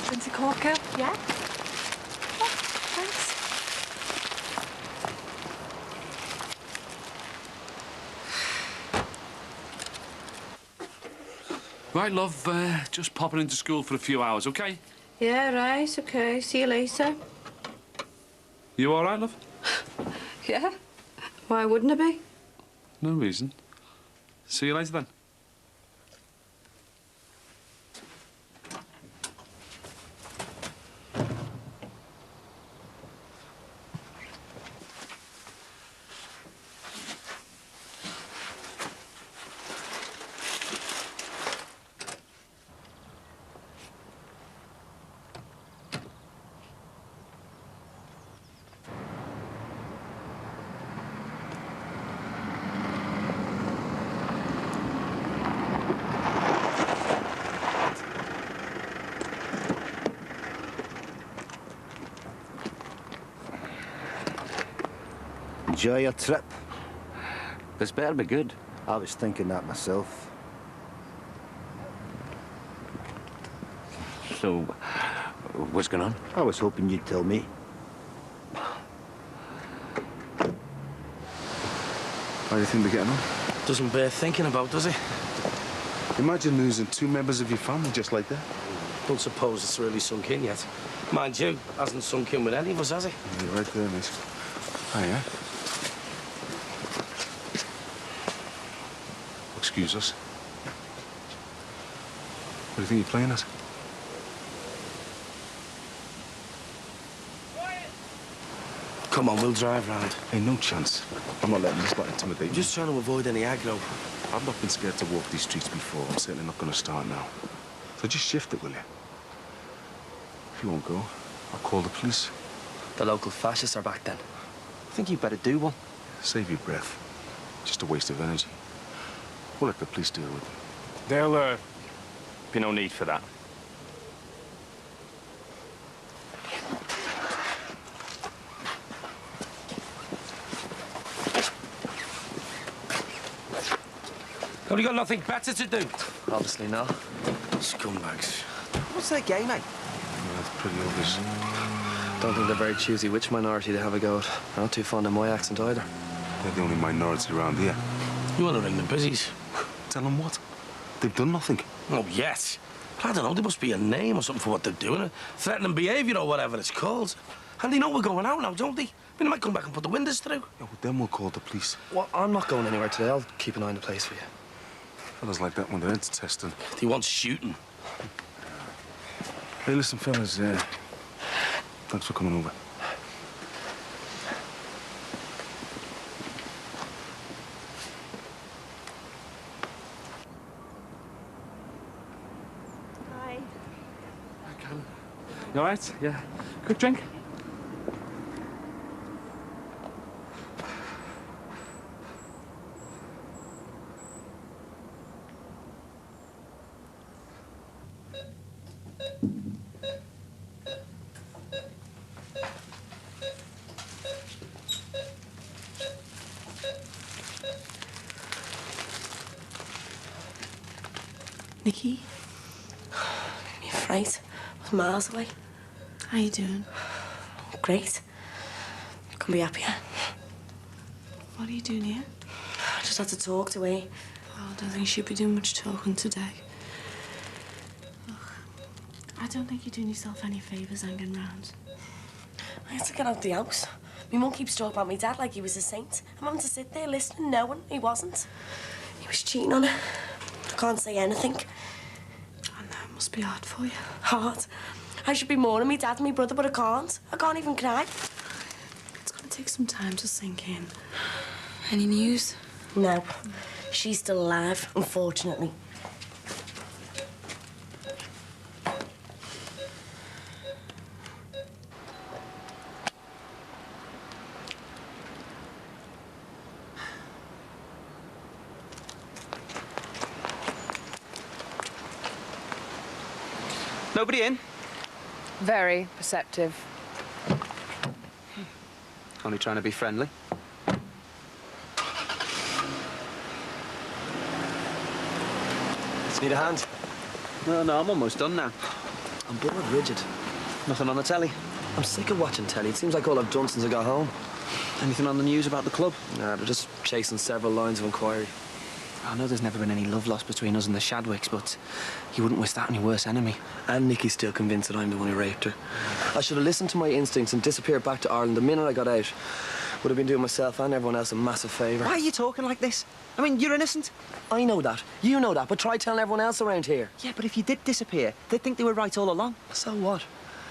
Fancy corker? Yeah? Oh, thanks. Right, love, just popping into school for a few hours, OK? Yeah, right, OK. See you later. You all right, love? Yeah? Why wouldn't I be? No reason. See you later, then. Enjoy your trip. This better be good. I was thinking that myself. So, what's going on? I was hoping you'd tell me. How do you think they're getting on? Doesn't bear thinking about, does he? Imagine losing 2 members of your family just like that. Don't suppose it's really sunk in yet. Mind you, hasn't sunk in with any of us, has he? You're right there, mate. Oh, yeah? Excuse us. What do you think you're playing at? Come on, we'll drive round. Hey, no chance. I'm not letting this lot intimidate me. Just trying to avoid any aggro. I've not been scared to walk these streets before. I'm certainly not going to start now. So just shift it, will you? If you won't go, I'll call the police. The local fascists are back then. I think you better do one. Save your breath. Just a waste of energy. We'll let the police deal with them. There'll, be no need for that. Have you got nothing better to do? Obviously not. Scumbags. What's that game, mate? Yeah, that's pretty obvious. Don't think they're very choosy which minority they have a go at. They're not too fond of my accent either. They're the only minority around here. You want to ring the busies? Tell them what? They've done nothing. Oh, yes. But I don't know, there must be a name or something for what they're doing. Threatening behaviour or whatever it's called. And they know we're going out now, don't they? I mean, they might come back and put the windows through. Yeah, well, then we'll call the police. Well, I'm not going anywhere today. I'll keep an eye on the place for you. Fellas like that when their heads testing. They want shooting. Hey, listen, fellas, thanks for coming over. You all right? Yeah. Quick drink? Nikki? You're fright. I was miles away. How you doing? Great. Couldn't be happier. What are you doing here? I just had to talk to her. Oh, I don't think she'd be doing much talking today. Look, I don't think you're doing yourself any favours hanging round. I had to get out the house. My mum keeps talking about my dad like he was a saint. I'm having to sit there listening, knowing he wasn't. He was cheating on her. I can't say anything. I know, it must be hard for you. Hard? I should be mourning my dad and my brother, but I can't. I can't even cry. It's gonna take some time to sink in. Any news? No. She's still alive, unfortunately. Nobody in? Very perceptive. Only trying to be friendly. Need a hand? No, I'm almost done now. I'm bored rigid. Nothing on the telly? I'm sick of watching telly. It seems like all I've done since I got home. Anything on the news about the club? Nah, they're just chasing several lines of inquiry. I know there's never been any love lost between us and the Shadwicks, but you wouldn't wish that on your worst enemy. And Nikki's still convinced that I'm the one who raped her. I should have listened to my instincts and disappeared back to Ireland the minute I got out. Would have been doing myself and everyone else a massive favour. Why are you talking like this? I mean, you're innocent. I know that. You know that, but try telling everyone else around here. Yeah, but if you did disappear, they'd think they were right all along. So what?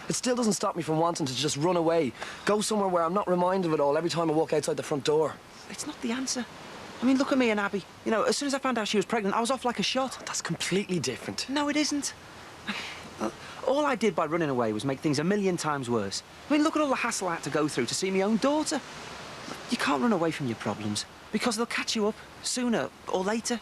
It still doesn't stop me from wanting to just run away. Go somewhere where I'm not reminded of it all every time I walk outside the front door. It's not the answer. I mean, look at me and Abby. You know, as soon as I found out she was pregnant, I was off like a shot. That's completely different. No, it isn't. All I did by running away was make things 1,000,000 times worse. I mean, look at all the hassle I had to go through to see my own daughter. You can't run away from your problems, because they'll catch you up sooner or later.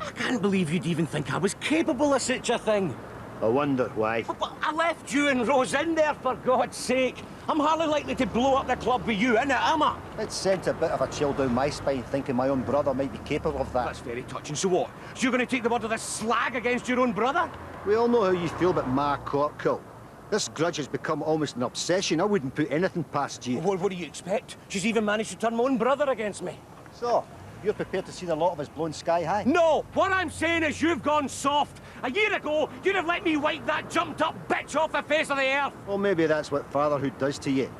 I can't believe you'd even think I was capable of such a thing. I wonder why. But I left you and Rose in there, for God's sake. I'm hardly likely to blow up the club with you, innit, am I? It sent a bit of a chill down my spine thinking my own brother might be capable of that. That's very touching. So what? So you're going to take the word of this slag against your own brother? We all know how you feel about Ma Corkhill. This grudge has become almost an obsession. I wouldn't put anything past you. Well, what do you expect? She's even managed to turn my own brother against me. So, you're prepared to see the lot of us blown sky high? No! What I'm saying is you've gone soft. A year ago, you'd have let me wipe that jumped-up bitch off the face of the earth. Well, maybe that's what fatherhood does to you.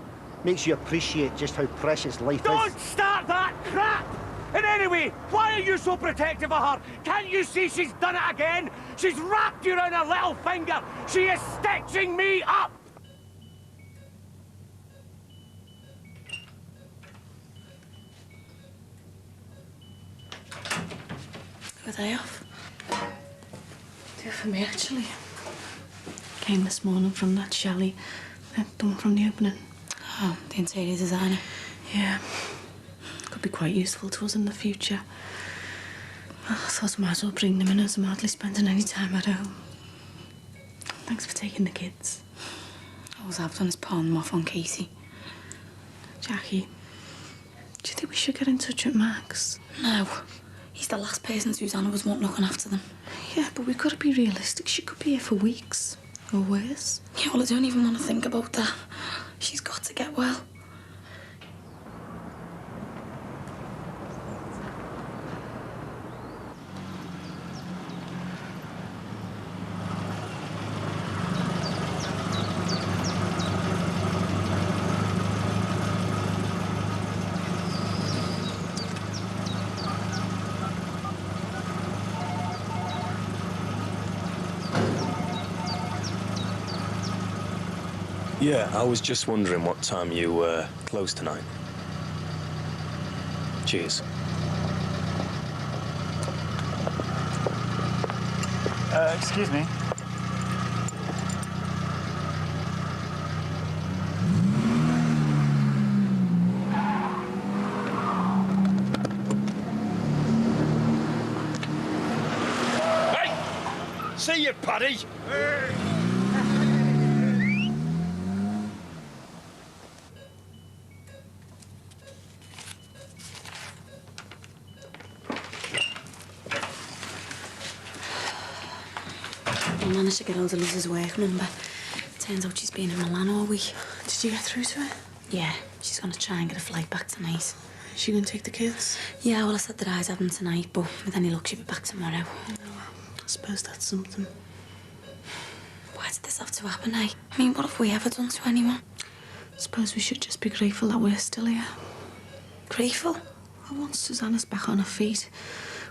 Makes you appreciate just how precious life is. Don't start that crap! And anyway, why are you so protective of her? Can't you see she's done it again? She's wrapped you around her little finger. She is stitching me up! Were they off? They were for me, actually. Came this morning from that Shelley. The one from the opening. Oh, the interior designer. Yeah. Could be quite useful to us in the future. Well, I thought I might as well bring them in as I'm hardly spending any time at home. Thanks for taking the kids. I was out on his palm them off on Casey. Jackie, do you think we should get in touch with Max? No. He's the last person Susanna was want looking after them. Yeah, but we've got to be realistic. She could be here for weeks. Or worse. Yeah, well, I don't even want to think about that. She's got to get well. Yeah, I was just wondering what time you close tonight. Cheers. Excuse me. Hey! See you, Paddy! I managed to get hold of Liz's work number. Turns out she's been in Milan all week. Did you get through to her? Yeah, she's gonna try and get a flight back tonight. Is she gonna take the kids? Yeah, well, I said that I'd have them tonight, but with any luck, she'll be back tomorrow. I suppose that's something. Why did this have to happen, eh? I mean, what have we ever done to anyone? I suppose we should just be grateful that we're still here. Grateful? Well, once Susanna's back on her feet,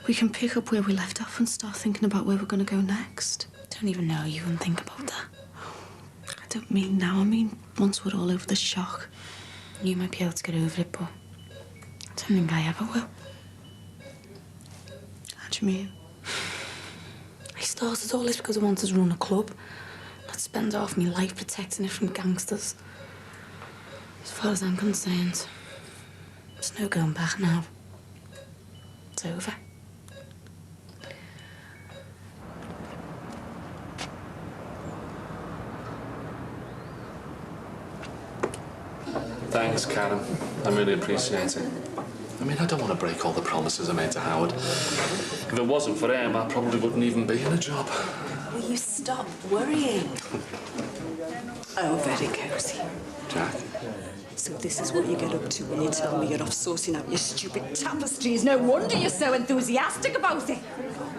we can pick up where we left off and start thinking about where we're going to go next. Don't even know you can think about that. I don't mean now. I mean once we're all over the shock. You might be able to get over it, but I don't think I ever will. How do you mean? I started all this because I wanted to run a club. Not spend half my life protecting it from gangsters. As far as I'm concerned, there's no going back now. It's over. Thanks, Karen. I really appreciate it. I mean, I don't want to break all the promises I made to Howard. If it wasn't for him, I probably wouldn't even be in a job. Will you stop worrying? Oh, very cosy. Jack? So this is what you get up to when you tell me you're off sorting out your stupid tapestries. No wonder you're so enthusiastic about it.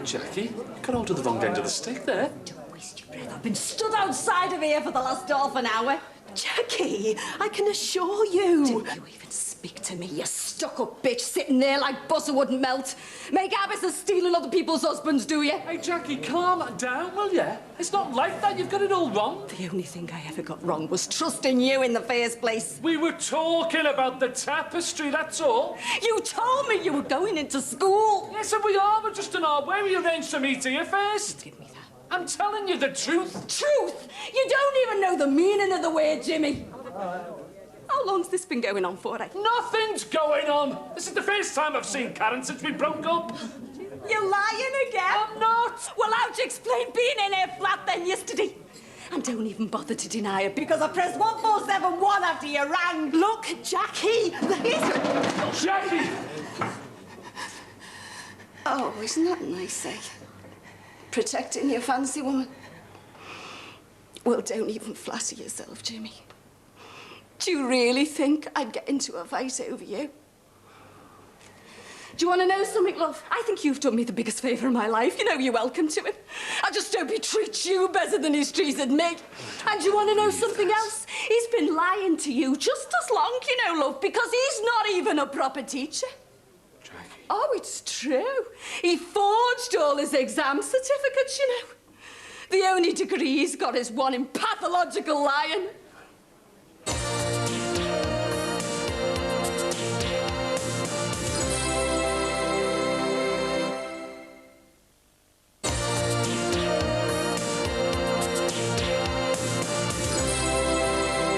Jackie, you got hold of the wrong end of the stick there. Don't waste your breath. I've been stood outside of here for the last half an hour. Jackie, I can assure you. Don't you even speak to me, you stuck-up bitch sitting there like butter wouldn't melt. Make habits of stealing other people's husbands, do you? Hey, Jackie, calm down, will you? It's not like that. You've got it all wrong. The only thing I ever got wrong was trusting you in the first place. We were talking about the tapestry, that's all. You told me you were going into school. Yes, and we are. We're just on our way. We arranged to meet here first. Give me that. I'm telling you the truth. Truth? You don't even know the meaning of the word, Jimmy. How long's this been going on for, eh? Nothing's going on. This is the first time I've seen Karen since we broke up. You're lying again? I'm not. Well, how'd you explain being in her flat then yesterday? And don't even bother to deny it, because I pressed 1471 after you rang. Look, Jackie, there's... Jackie! Oh, isn't that nice, eh? Protecting your fancy woman. Well, don't even flatter yourself, Jimmy. Do you really think I'd get into a fight over you? Do you want to know something, love? I think you've done me the biggest favour of my life. You know you're welcome to him. I just hope he treats you better than he's treated me. And do you want to know something else? He's been lying to you just as long, you know, love, because he's not even a proper teacher. Oh, it's true. He forged all his exam certificates, you know. The only degree he's got is one in pathological lying.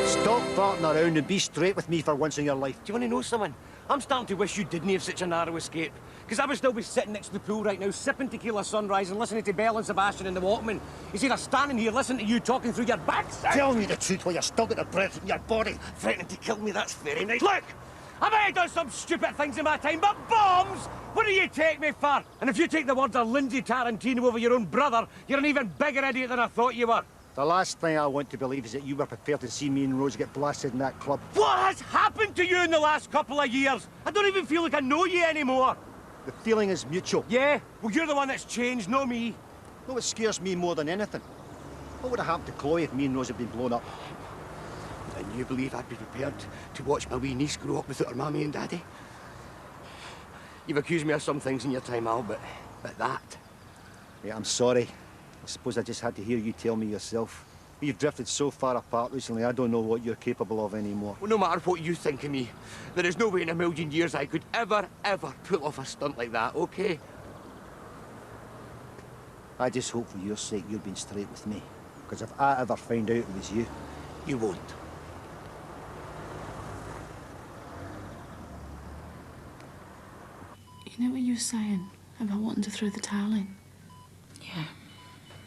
Stop farting around and be straight with me for once in your life. Do you want to know something? I'm starting to wish you didn't have such a narrow escape. Because I would still be sitting next to the pool right now, sipping tequila sunrise and listening to Belle and Sebastian in the Walkman. Instead of standing here listening to you talking through your backside. Tell me the truth while you're still got the breath in your body. Threatening to kill me, that's very nice. Look! I might have done some stupid things in my time, but bombs? What do you take me for? And if you take the words of Lindsay Tarantino over your own brother, you're an even bigger idiot than I thought you were. The last thing I want to believe is that you were prepared to see me and Rose get blasted in that club. What has happened to you in the last couple of years? I don't even feel like I know you anymore. The feeling is mutual. Yeah? Well, you're the one that's changed, not me. No, what scares me more than anything. What would have happened to Chloe if me and Rose had been blown up? And you believe I'd be prepared to watch my wee niece grow up without her mammy and daddy? You've accused me of some things in your time, Al, but that... Yeah, I'm sorry. I suppose I just had to hear you tell me yourself. We've drifted so far apart recently, I don't know what you're capable of anymore. Well, no matter what you think of me, there is no way in a million years I could ever pull off a stunt like that, okay? I just hope for your sake you're being straight with me. Because if I ever find out it was you... You won't. You know what you were saying about wanting to throw the towel in? Yeah,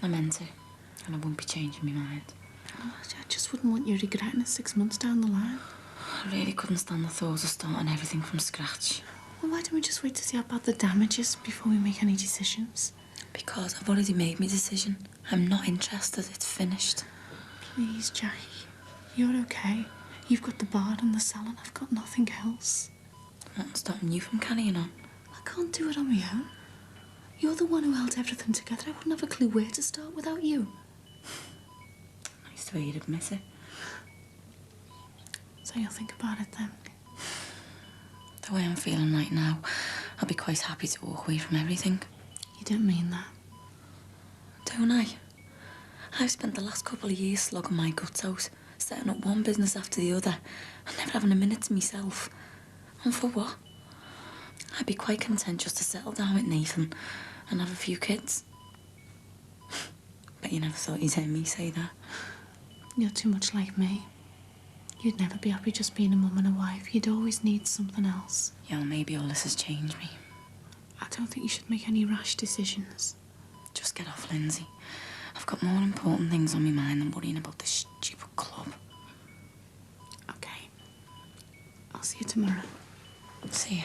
I meant to. And I won't be changing my mind. Oh, I just wouldn't want you regretting it 6 months down the line. I really couldn't stand the thought of starting everything from scratch. Well, why don't we just wait to see how bad the damage is before we make any decisions? Because I've already made my decision. I'm not interested. It's finished. Please, Jackie. You're okay. You've got the bar and the salon. I've got nothing else. What's stopping you from carrying on? I can't do it on my own. You're the one who held everything together. I wouldn't have a clue where to start without you. Nice the way you'd admit it. So you'll think about it then? The way I'm feeling right now, I'll be quite happy to walk away from everything. You don't mean that. Don't I? I've spent the last couple of years slogging my guts out, setting up one business after the other, and never having a minute to myself. And for what? I'd be quite content just to settle down with Nathan and have a few kids. But you never thought you'd hear me say that. You're too much like me. You'd never be happy just being a mum and a wife. You'd always need something else. Yeah, well, maybe all this has changed me. I don't think you should make any rash decisions. Just get off, Lindsay. I've got more important things on my mind than worrying about this stupid club. Okay. I'll see you tomorrow. See you.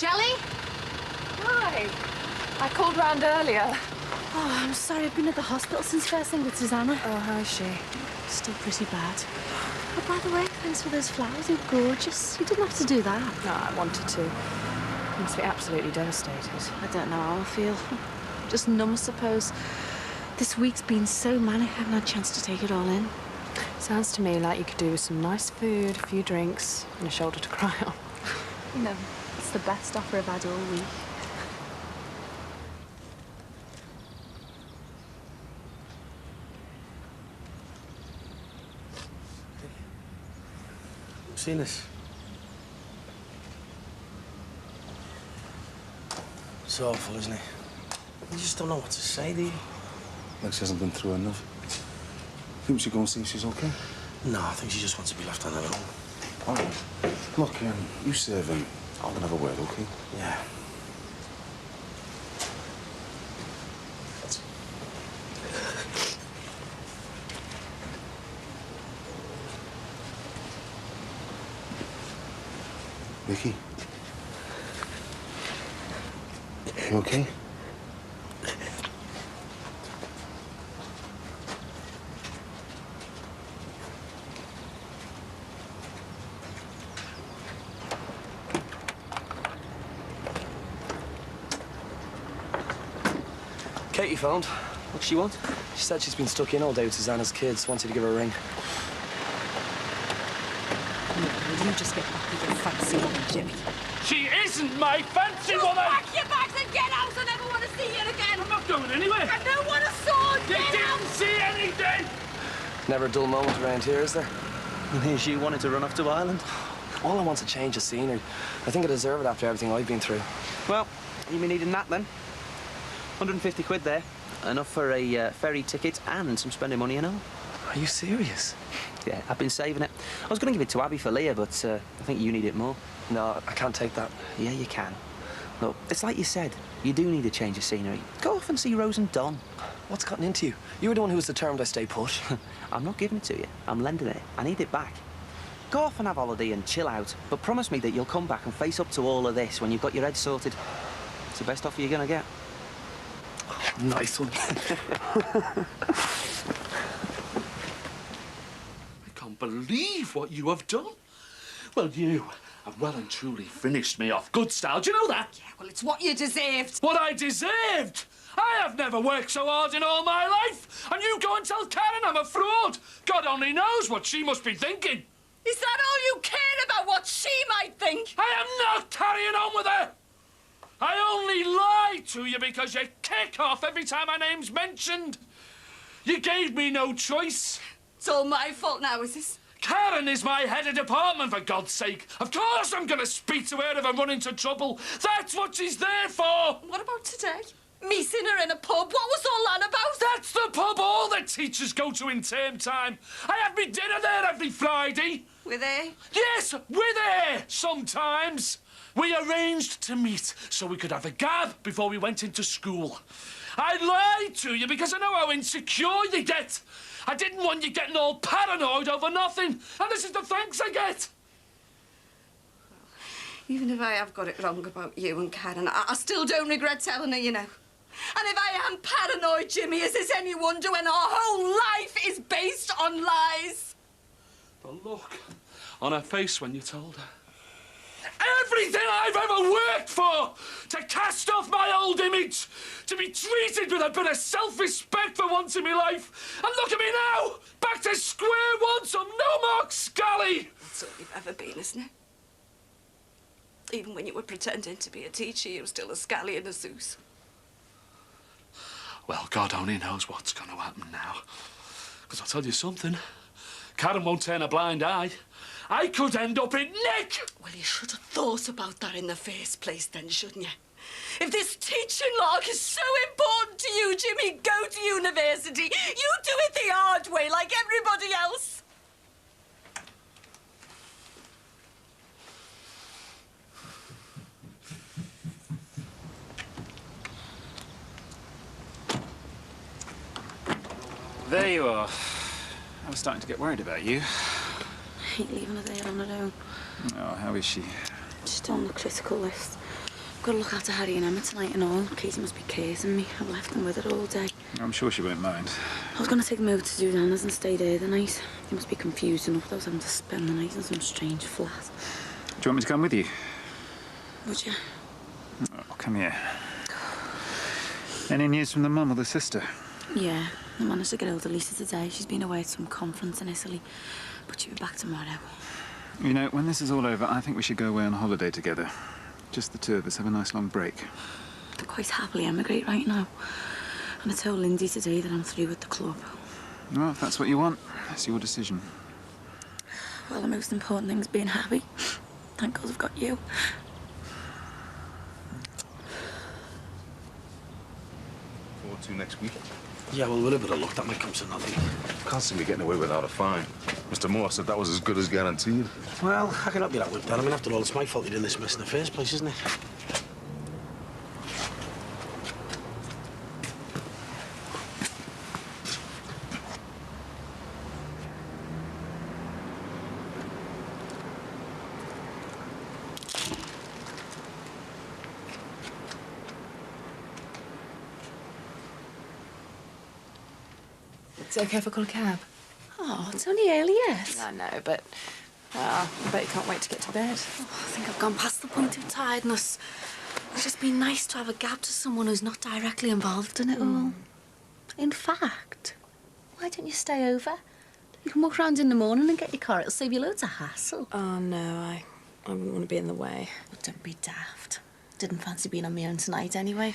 Shelley? Hi. I called round earlier. Oh, I'm sorry. I've been at the hospital since first thing with Susanna. Oh, how's she? Still pretty bad. Oh, by the way, thanks for those flowers. They're gorgeous. You didn't have to do that. No, I wanted to. You must be absolutely devastated. I don't know how I feel. Just numb, I suppose. This week's been so manic, I haven't had a chance to take it all in. Sounds to me like you could do with some nice food, a few drinks, and a shoulder to cry on. No, it's the best offer I've had all week. Seen this? It's awful, isn't it? You just don't know what to say, do you? Like she hasn't been through enough. Think we should go and see if she's okay? No, I think she just wants to be left on her own. All right. Look, you serve him. I'll have a word, okay? Yeah. Vicky? You okay? Katie phoned. What's she want? She said she's been stuck in all day with Susanna's kids. Wanted to give her a ring. Will you just get back with your fancy woman, Jimmy? She isn't my fancy woman! Pack your bags and get out! I never want to see you again! I'm not going anywhere! I don't want a sword! You Get out! didn't see anything! Never a dull moment around here, is there? She wanted to run off to Ireland. All I want's a change of scenery. I think I deserve it after everything I've been through. Well, you been needing that then? 150 quid there. Enough for a ferry ticket and some spending money and all. Are you serious? Yeah, I've been saving it. I was going to give it to Abby for Leah, but I think you need it more. No, I can't take that. Yeah, you can. Look, it's like you said. You do need a change of scenery. Go off and see Rose and Don. What's gotten into you? You were the one who was determined I stay put. I'm not giving it to you. I'm lending it. I need it back. Go off and have a holiday and chill out. But promise me that you'll come back and face up to all of this when you've got your head sorted. It's the best offer you're going to get. Oh, nice one. I can't believe what you have done. Well, you have well and truly finished me off good style. Do you know that? Yeah, well, it's what you deserved. What I deserved? I have never worked so hard in all my life. And you go and tell Karen I'm a fraud. God only knows what she must be thinking. Is that all you care about, what she might think? I am not carrying on with her. I only lie to you because you kick off every time my name's mentioned. You gave me no choice. It's all my fault now, is this? Karen is my head of department, for God's sake. Of course I'm going to speak to her if I run into trouble. That's what she's there for. What about today? Me seeing her in a pub. What was all that about? That's the pub all the teachers go to in term time. I have me dinner there every Friday. With her? Yes, with her, sometimes. We arranged to meet so we could have a gab before we went into school. I lied to you because I know how insecure you get. I didn't want you getting all paranoid over nothing. And this is the thanks I get. Even if I have got it wrong about you and Karen, I still don't regret telling her, you know. And if I am paranoid, Jimmy, is this any wonder when our whole life is based on lies? The look on her face when you told her. Everything I've ever worked for! To cast off my old image! To be treated with a bit of self-respect for once in my life! And look at me now! Back to square one, some no-mark scally! That's all you've ever been, isn't it? Even when you were pretending to be a teacher, you were still a scally and a Zeus. Well, God only knows what's going to happen now. Because I'll tell you something. Karen won't turn a blind eye. I could end up in Nick! Well, you should have thought about that in the first place then, shouldn't you? If this teaching lark is so important to you, Jimmy, go to university. You do it the hard way, like everybody else. There you are. I was starting to get worried about you. I hate leaving her there on her own. Oh, how is she? She's on the critical list. I've got to look after Harry and Emma tonight and all. Katie must be cursing me. I've left them with her all day. I'm sure she won't mind. I was going to take them over to Susanna's and stay there the night. They must be confused enough that I was having to spend the night in some strange flat. Do you want me to come with you? Would you? Oh, come here. Any news from the mum or the sister? Yeah, I managed to get hold of Lisa today. She's been away at some conference in Italy, but she'll be back tomorrow. You know, when this is all over, I think we should go away on holiday together. Just the two of us, have a nice long break. They're quite happily emigrate right now. And I told Lindy today that I'm through with the club. Well, if that's what you want, that's your decision. Well, the most important thing's being happy. Thank God I've got you. Forward to next week. Yeah, well, with a bit of luck, that might come to nothing. Can't see me getting away without a fine. Mr. Moore said that was as good as guaranteed. Well, how can that be that whipped down? I mean, after all, it's my fault you did this mess in the first place, isn't it? It's okay if I call a cab? Oh, it's only early yet. I know, but I bet you can't wait to get to bed. Oh, I think I've gone past the point of tiredness. It's just been nice to have a gab to someone who's not directly involved in it all. In fact, why don't you stay over? You can walk around in the morning and get your car. It'll save you loads of hassle. Oh, no, I wouldn't want to be in the way. But don't be daft. Didn't fancy being on my own tonight anyway.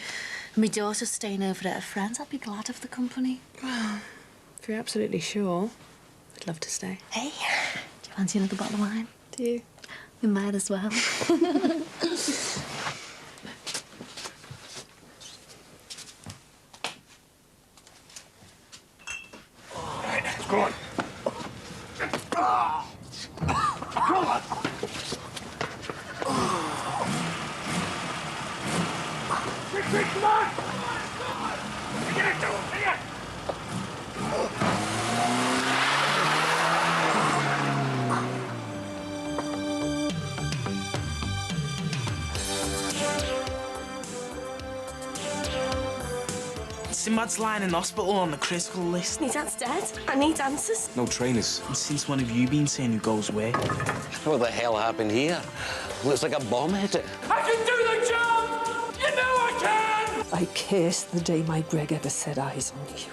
And my daughter's staying over at a friend's. I'd be glad of the company. Well, if you're absolutely sure, I'd love to stay. Hey, do you fancy another bottle of wine? Do you? We might as well. Go on. Come on. Quick, come on! Get it, get it! Sinbad's lying in hospital on the critical list. My dad's dead. I need answers. No trainers. And since when have you been saying who goes where? What the hell happened here? Looks like a bomb hit it. I can do the job! You know I can! I curse the day my Greg ever set eyes on you.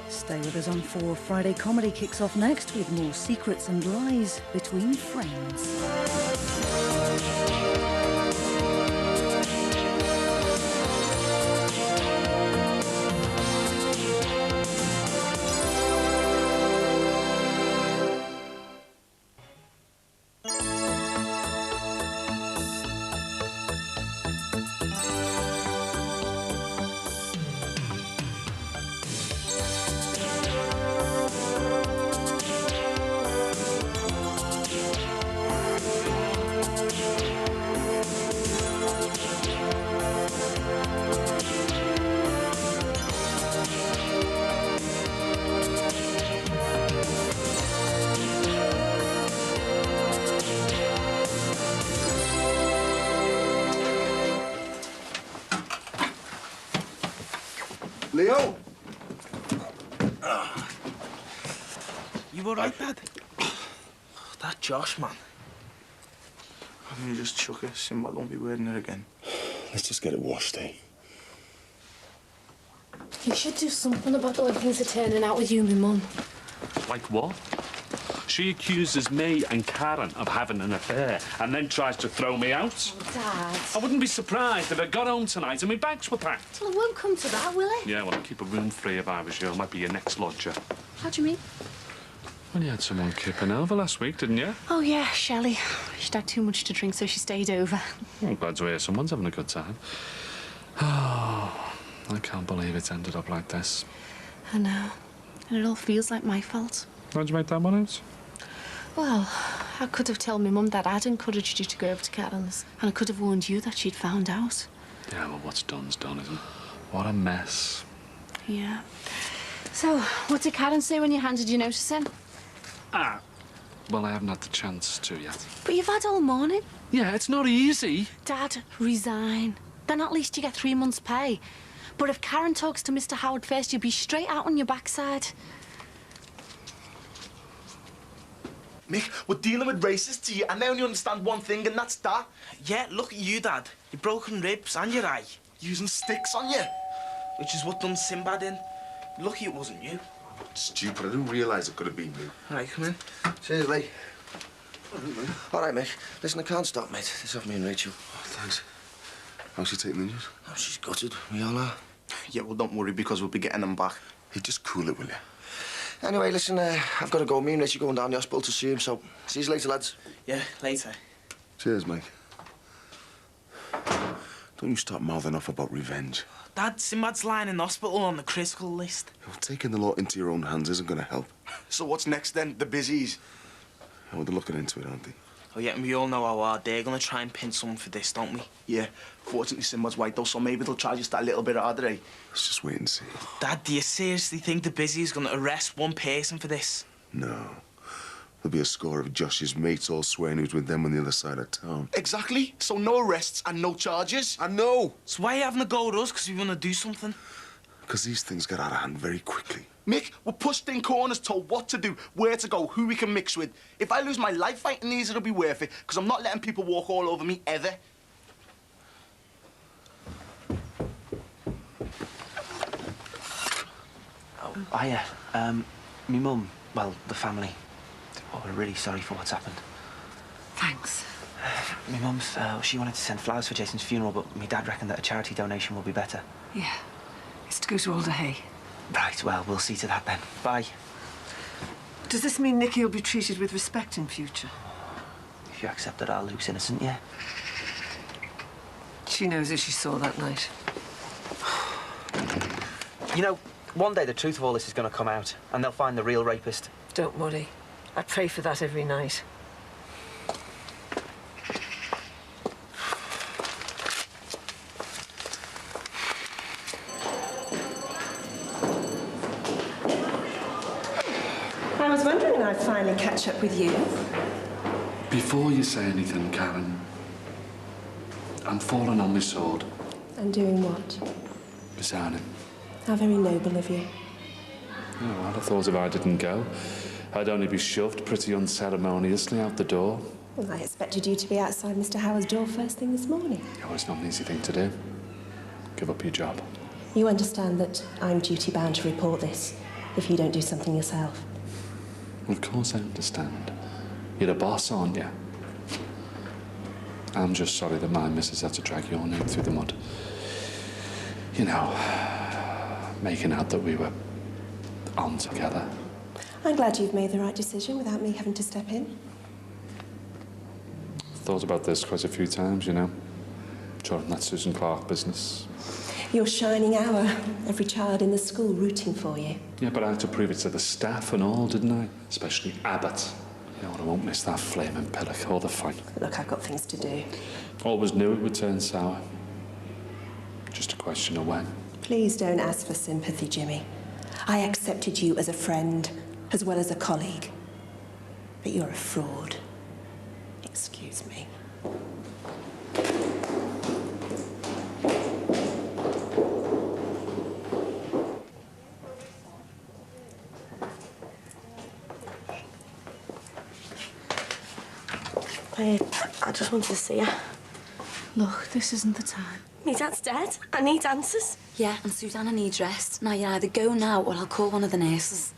Stay with us on 4. Friday Comedy kicks off next with more secrets and lies between friends. Leo? You all right, Dad? That Josh, man. Why don't you just chuck it? Sinbad won't be wearing it again. Let's just get it washed, eh? You should do something about the way things are turning out with you and my mum. Like what? She accuses me and Karen of having an affair and then tries to throw me out. Oh, Dad. I wouldn't be surprised if I got home tonight and my bags were packed. Well, it won't come to that, will it? Yeah, well, I'd keep a room free if I was you. I might be your next lodger. How do you mean? Well, you had someone kipping over last week, didn't you? Oh, yeah, Shelley. She'd had too much to drink, so she stayed over. I'm glad to hear someone's having a good time. Oh, I can't believe it's ended up like this. I know. And it all feels like my fault. How'd you make that one out? Well, I could have told my mum that I'd encouraged you to go over to Karen's, and I could have warned you that she'd found out. Yeah, well, what's done's done, isn't it? What a mess. Yeah. So, what did Karen say when you handed your notice in? Well, I haven't had the chance to yet. But you've had all morning. Yeah, it's not easy. Dad, resign. Then at least you get 3 months' pay. But if Karen talks to Mr. Howard first, you'll be straight out on your backside. Mick, we're dealing with racists here, and they only understand one thing, and that's that. Yeah, look at you, Dad. Your broken ribs and your eye. Using sticks on you. Which is what done Sinbad in. Lucky it wasn't you. Stupid. I didn't realise it could have been me. All right, come in. Cheers, Lee. All right, Mick. Listen, I can't stop, mate. It's off me and Rachel. Oh, thanks. How's she taking the news? Oh, she's gutted. We all are. Yeah, well, don't worry, because we'll be getting them back. Hey, just cool it, will you? Anyway, listen, I've got to go. Me and Rachel going down the hospital to see him, so see you later, lads. Yeah, later. Cheers, Mike. Don't you start mouthing off about revenge. Dad, Sinbad's lying in hospital on the critical list. Well, taking the law into your own hands isn't going to help. So what's next, then? The busies? Oh, they're looking into it, aren't they? Oh, yeah, and we all know how hard they're going to try and pin someone for this, don't we? Yeah. Fortunately, Sinbad's white, though, so maybe they'll try just that little bit harder, eh? Let's just wait and see. Dad, do you seriously think the busy is going to arrest one person for this? No. There'll be a score of Josh's mates all swearing who's with them on the other side of town. Exactly. So no arrests and no charges. I know. So why are you having a go at us? Because we want to do something? Because these things get out of hand very quickly. Mick, we're pushed in corners, told what to do, where to go, who we can mix with. If I lose my life fighting these, it'll be worth it, because I'm not letting people walk all over me, ever. Oh, hiya. Me mum, well, the family, we're really sorry for what's happened. Thanks. My mum's, she wanted to send flowers for Jason's funeral, but my dad reckoned that a charity donation will be better. Yeah. It's to go to Alder Hay. Right, well, we'll see to that then. Bye. Does this mean Nicky will be treated with respect in future? If you accept that our Luke's innocent, yeah. She knows who she saw that night. You know, one day the truth of all this is going to come out, and they'll find the real rapist. Don't worry. I pray for that every night. I was wondering I'd finally catch up with you. Before you say anything, Karen, I'm falling on my sword. And doing what? Beside him. How very noble of you. Oh, I'd have thought if I didn't go, I'd only be shoved pretty unceremoniously out the door. Well, I expected you to be outside Mr. Howard's door first thing this morning. Oh, it's not an easy thing to do. Give up your job. You understand that I'm duty-bound to report this if you don't do something yourself. Of course I understand. You're a boss, aren't you? I'm just sorry that my missus had to drag your name through the mud. You know, making out that we were on together. I'm glad you've made the right decision without me having to step in. Thought about this quite a few times, you know. During that Susan Clark business. Your shining hour. Every child in the school rooting for you. Yeah, but I had to prove it to the staff and all, didn't I? Especially Abbott. You know, I won't miss that flaming pillock or the fun. Look, I've got things to do. Always knew it would turn sour. Just a question of when. Please don't ask for sympathy, Jimmy. I accepted you as a friend, as well as a colleague. But you're a fraud. Excuse me. I just wanted to see her. Look, this isn't the time. My dad's dead. I need answers. Yeah, and Susanna needs rest. Now, you either go now or I'll call one of the nurses.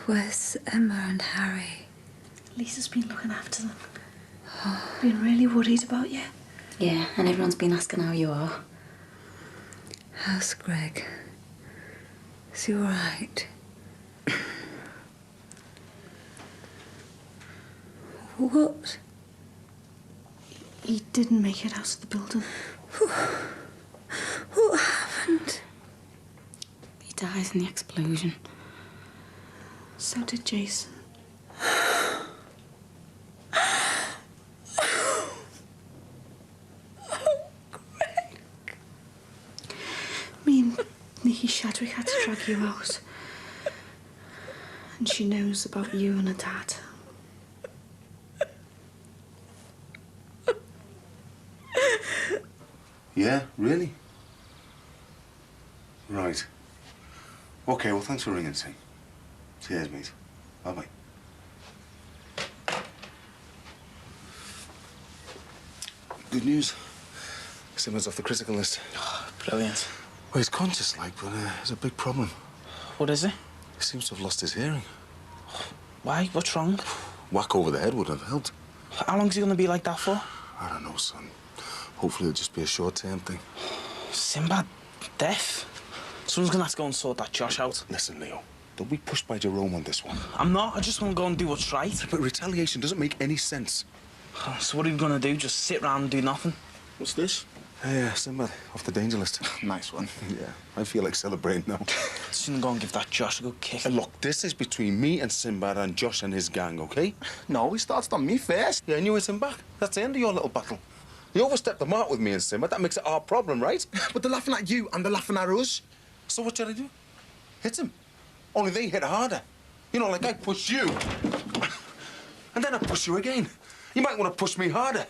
Where's Emma and Harry? Lisa's been looking after them. Been really worried about you. Yeah, and everyone's been asking how you are. How's Greg? Is he all right? What? He didn't make it out of the building. What happened? He died in the explosion. So did Jason. Me and Nikki Shadwick had to drag you out. And she knows about you and her dad. Yeah, really? Right. OK, well, thanks for ringing, Tim. Cheers, mate. Bye-bye. Good news. Simmon's off the critical list. Oh, brilliant. Well, he's conscious, like, but there's a big problem. What is it? He seems to have lost his hearing. Why? What's wrong? Whack over the head would have helped. How long's he going to be like that for? I don't know, son. Hopefully it'll just be a short-term thing. Sinbad, deaf? Someone's going to have to go and sort that Josh out. Listen, Leo. Don't be pushed by Jerome on this one. I'm not. I just want to go and do what's right. But retaliation doesn't make any sense. So what are you going to do? Just sit around and do nothing? What's this? Hey, Sinbad, off the danger list. Nice one. Yeah, I feel like celebrating now. Just gonna go and give that Josh a good kick. And look, this is between me and Sinbad and Josh and his gang, OK? No, he started on me first. Yeah, and you hit him back. That's the end of your little battle. You overstepped the mark with me and Sinbad. That makes it our problem, right? But they're laughing at you and they're laughing at us. So what should I do? Hit him. Only they hit harder. You know, like I pushed you. And then I push you again. You might want to push me harder.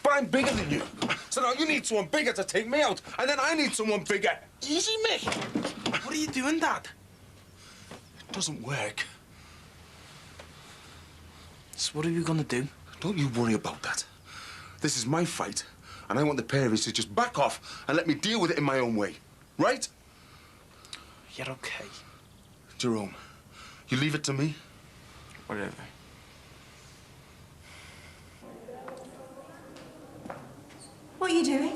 But I'm bigger than you. So now you need someone bigger to take me out. And then I need someone bigger. Easy, Mick. What are you doing, Dad? It doesn't work. So what are you gonna do? Don't you worry about that. This is my fight. And I want the Perrys to just back off and let me deal with it in my own way. Right? You're okay. Jerome, you leave it to me? Whatever. What are you doing?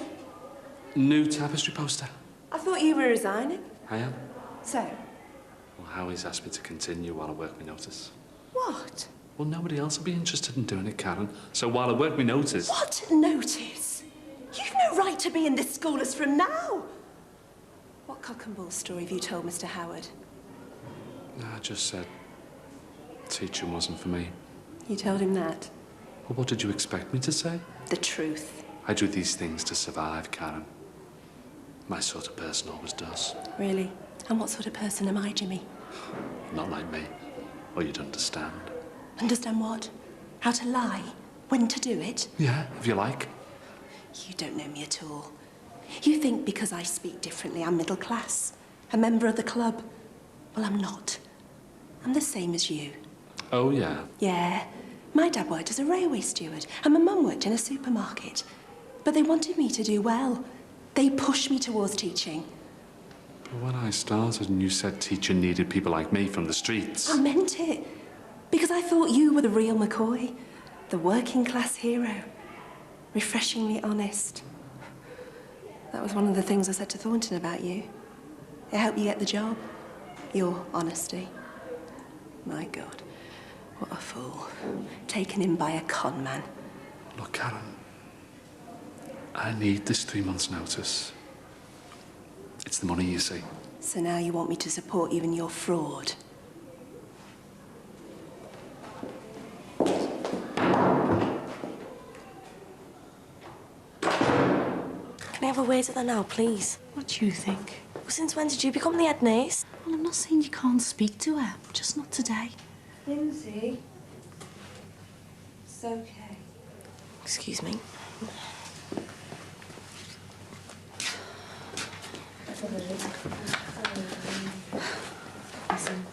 New tapestry poster. I thought you were resigning. I am. So? Well, Howie's asked me to continue while I work my notice. What? Well, nobody else will be interested in doing it, Karen. So while I work my notice... What notice? You've no right to be in this school as from now. What cock and bull story have you told Mr. Howard? I just said teaching wasn't for me. You told him that? Well, what did you expect me to say? The truth. I do these things to survive, Karen. My sort of person always does. Really? And what sort of person am I, Jimmy? Not like me. Or you'd understand. Understand what? How to lie? When to do it? Yeah, if you like. You don't know me at all. You think because I speak differently, I'm middle class, a member of the club. Well, I'm not. I'm the same as you. Oh, yeah? Yeah. My dad worked as a railway steward, and my mum worked in a supermarket. But they wanted me to do well. They pushed me towards teaching. But when I started and you said teaching needed people like me from the streets... I meant it. Because I thought you were the real McCoy, the working class hero. Refreshingly honest. That was one of the things I said to Thornton about you. It helped you get the job. Your honesty. My God, what a fool. Taken in by a con man. Look, Karen, I need this 3 months' notice. It's the money, you see. So now you want me to support you in your fraud? Can I have a word with her now, please? What do you think? Well, since when did you become the head nurse? Well, I'm not saying you can't speak to her, just not today. Lindsay, it's okay. Excuse me. Listen,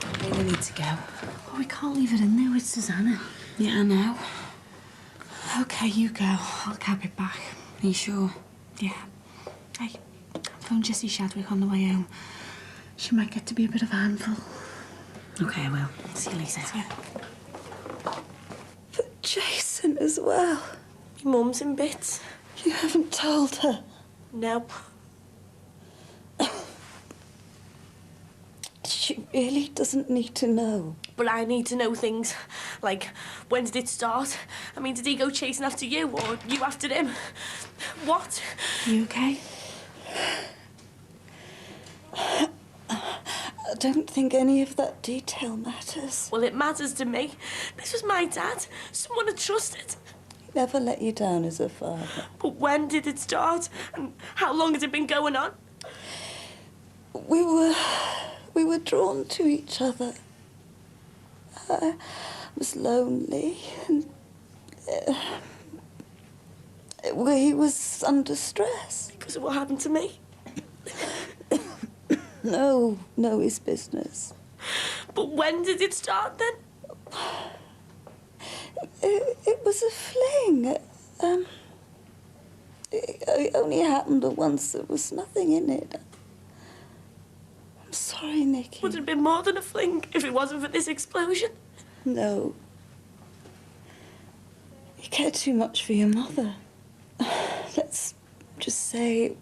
I really need to go. Oh, we can't leave it in there with Susanna. Yeah, I know. Okay, you go. I'll cab it back. Are you sure? Yeah. Hey, phone Jessie Shadwick on the way home. She might get to be a bit of a handful. Okay, I will. See you later. Yeah. But Jason as well. Your mum's in bits. You haven't told her? No. She really doesn't need to know. But I need to know things. Like, when did it start? I mean, did he go chasing after you, or you after him? What? You okay? I don't think any of that detail matters. Well, it matters to me. This was my dad. Someone I trusted. He never let you down as a father. But when did it start? And how long has it been going on? We were drawn to each other. I was lonely and he was under stress. Because of what happened to me? No, his business. But when did it start then? It was a fling. It only happened once. There was nothing in it. I'm sorry, Nicky. Would it have been more than a fling if it wasn't for this explosion? No. You cared too much for your mother. Let's just say it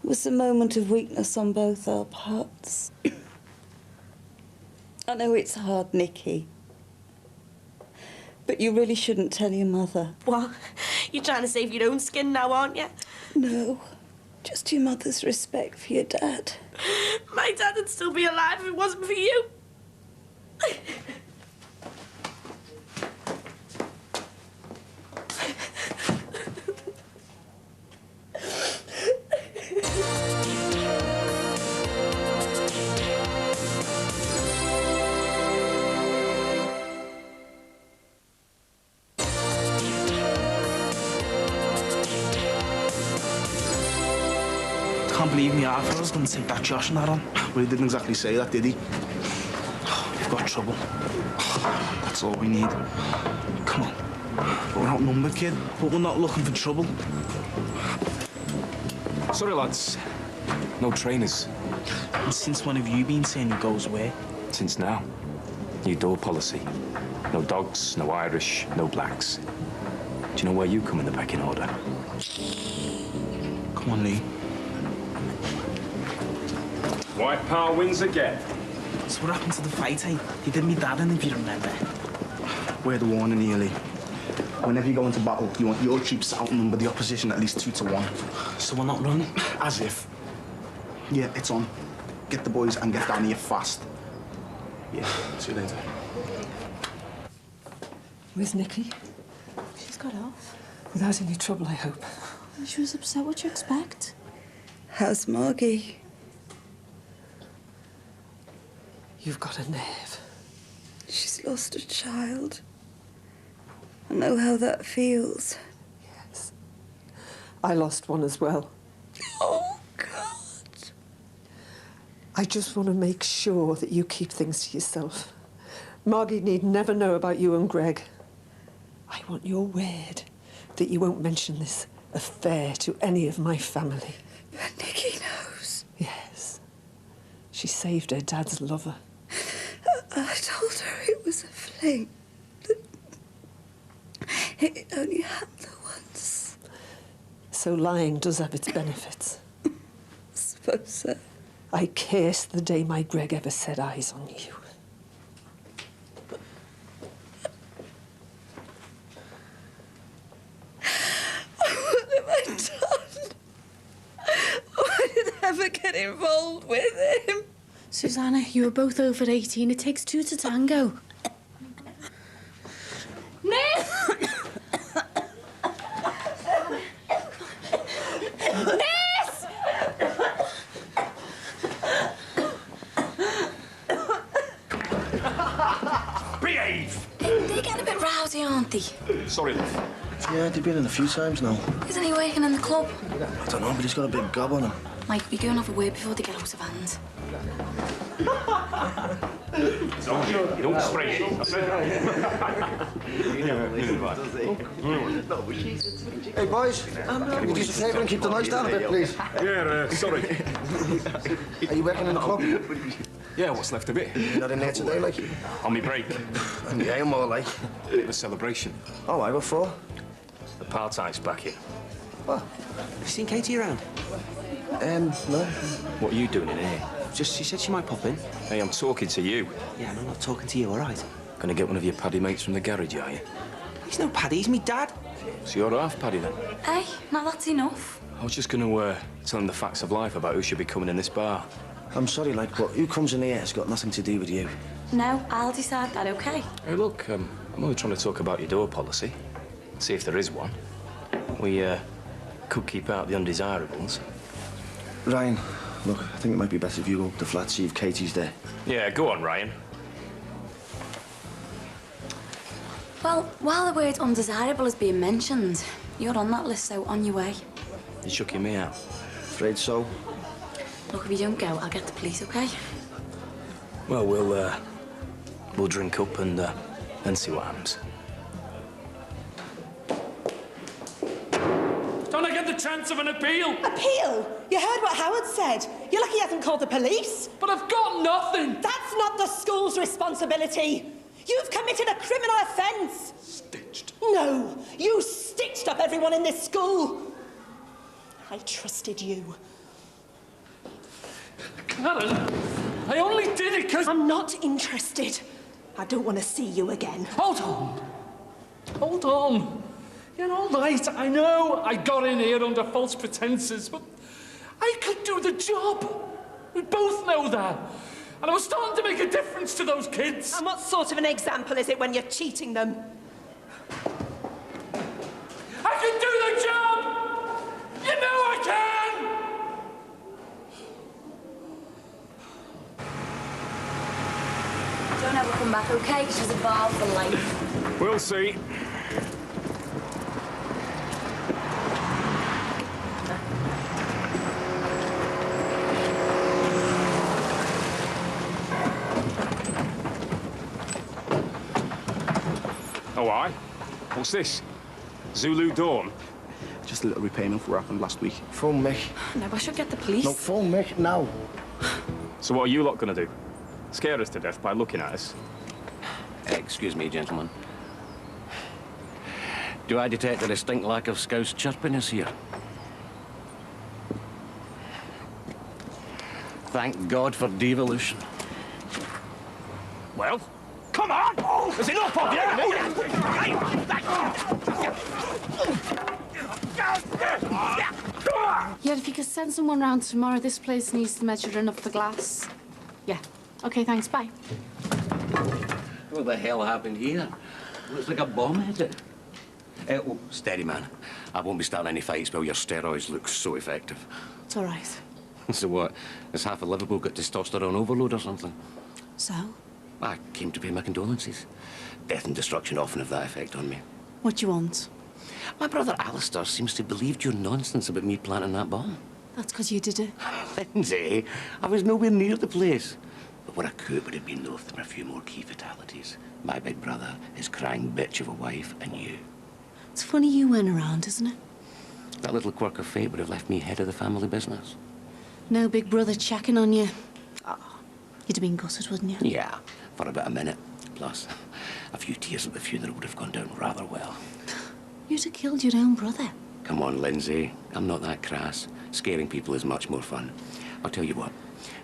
was a moment of weakness on both our parts. I know it's hard, Nicky. But you really shouldn't tell your mother. What? You're trying to save your own skin now, aren't you? No. Just your mother's respect for your dad. My dad would still be alive if it wasn't for you. I can't believe me. I thought I was going to take that Josh and that on. Well, he didn't exactly say that, did he? You've got trouble. That's all we need. Come on. We're outnumbered, kid, but we're not looking for trouble. Sorry, lads. No trainers. And since when have you been saying he goes away? Since now. New door policy. No dogs, no Irish, no blacks. Do you know where you come in the pecking order? Come on, Lee. White Power wins again. That's what happened to the fight, eh? They did me dad in, if you remember. We're the warning here, Lee. Whenever you go into battle, you want your troops to outnumber the opposition at least 2 to 1. So we're not running? As if. Yeah, it's on. Get the boys and get down here fast. Yeah, see you later. Where's Nikki? She's got off. Without any trouble, I hope. She was upset. What you expect? How's Margie? You've got a nerve. She's lost a child. I know how that feels. Yes. I lost one as well. Oh, God. I just want to make sure that you keep things to yourself. Margie need never know about you and Greg. I want your word that you won't mention this affair to any of my family. But Nikki knows. Yes. She saved her dad's lover. I told her it was a fling. It only happened once. So lying does have its benefits. I suppose so. I curse the day my Greg ever set eyes on you. What have I done? Why did I ever get involved with him? Susanna, you were both over 18. It takes 2 to tango. Ness! Ness! Behave! They're getting a bit rowdy, aren't they? Sorry, love. Yeah, they've been in a few times now. Isn't he working in the club? I don't know, but he's got a big gob on him. Might be going off a word before they get out of hand. It's on you. You don't spray it. Hey, boys. Can you do us a favour and keep the noise down a bit, please? Yeah, sorry. Are you working in the club? Yeah, what's left of it? You're not in there today, like? On me break. Yeah, more like. Bit of a celebration. Oh, I what for? The part-time's back in. What? Have you seen Katie around? No. What are you doing in here? Just, she said she might pop in. Hey, I'm talking to you. Yeah, and I'm not talking to you, all right? Gonna get one of your paddy mates from the garage, are you? He's no Paddy, he's me dad. So you're half paddy then? Hey, now that's enough. I was just gonna tell him the facts of life about who should be coming in this bar. I'm sorry, like, but who comes in here has got nothing to do with you. No, I'll decide that, okay? Hey, look, I'm only trying to talk about your door policy. See if there is one. We could keep out the undesirables. Ryan, look, I think it might be better if you go up the flat, see if Katie's there. Yeah, go on, Ryan. Well, while the word undesirable is being mentioned, you're on that list, so on your way. You're chucking me out. Afraid so. Look, if you don't go, I'll get the police, okay? Well, we'll drink up and see what happens. Don't I get the chance of an appeal? Appeal? You heard what Howard said. You're lucky he hasn't called the police. But I've got nothing. That's not the school's responsibility. You've committed a criminal offence. Stitched? No, you stitched up everyone in this school. I trusted you. Karen, I only did it because... I'm not interested. I don't want to see you again. Hold on. Hold on. You're all right. I know I got in here under false pretenses, but I could do the job. We both know that. And I was starting to make a difference to those kids. And what sort of an example is it when you're cheating them? I can do the job! You know I can! Don't ever come back, okay? She's a bar for life. We'll see. Oh, aye? What's this? Zulu Dawn? Just a little repayment for what happened last week. Phone Mick. No, I should get the police. No, phone Mick now. So what are you lot gonna do? Scare us to death by looking at us? Excuse me, gentlemen. Do I detect a distinct lack of scouse chirpiness here? Thank God for devolution. Well, come on! There's enough of you! Yeah, if you could send someone round tomorrow, this place needs to measure enough for glass. Yeah. Okay, thanks. Bye. What the hell happened here? Looks like a bomb hit it. Oh, steady, man. I won't be starting any fights while your steroids look so effective. It's all right. So what? Has half of Liverpool got testosterone overload or something? So? I came to pay my condolences. Death and destruction often have that effect on me. What do you want? My brother Alistair seems to believe your nonsense about me planting that bomb. That's because you did it. Lindsay, I was nowhere near the place. But what I could would have been though if there were a few more key fatalities. My big brother, his crying bitch of a wife, and you. It's funny you went around, isn't it? That little quirk of fate would have left me head of the family business. No big brother checking on you. Oh, you'd have been gutted, wouldn't you? Yeah, for about a minute. Plus, a few tears at the funeral would have gone down rather well. You'd have killed your own brother. Come on, Lindsay. I'm not that crass. Scaring people is much more fun. I'll tell you what.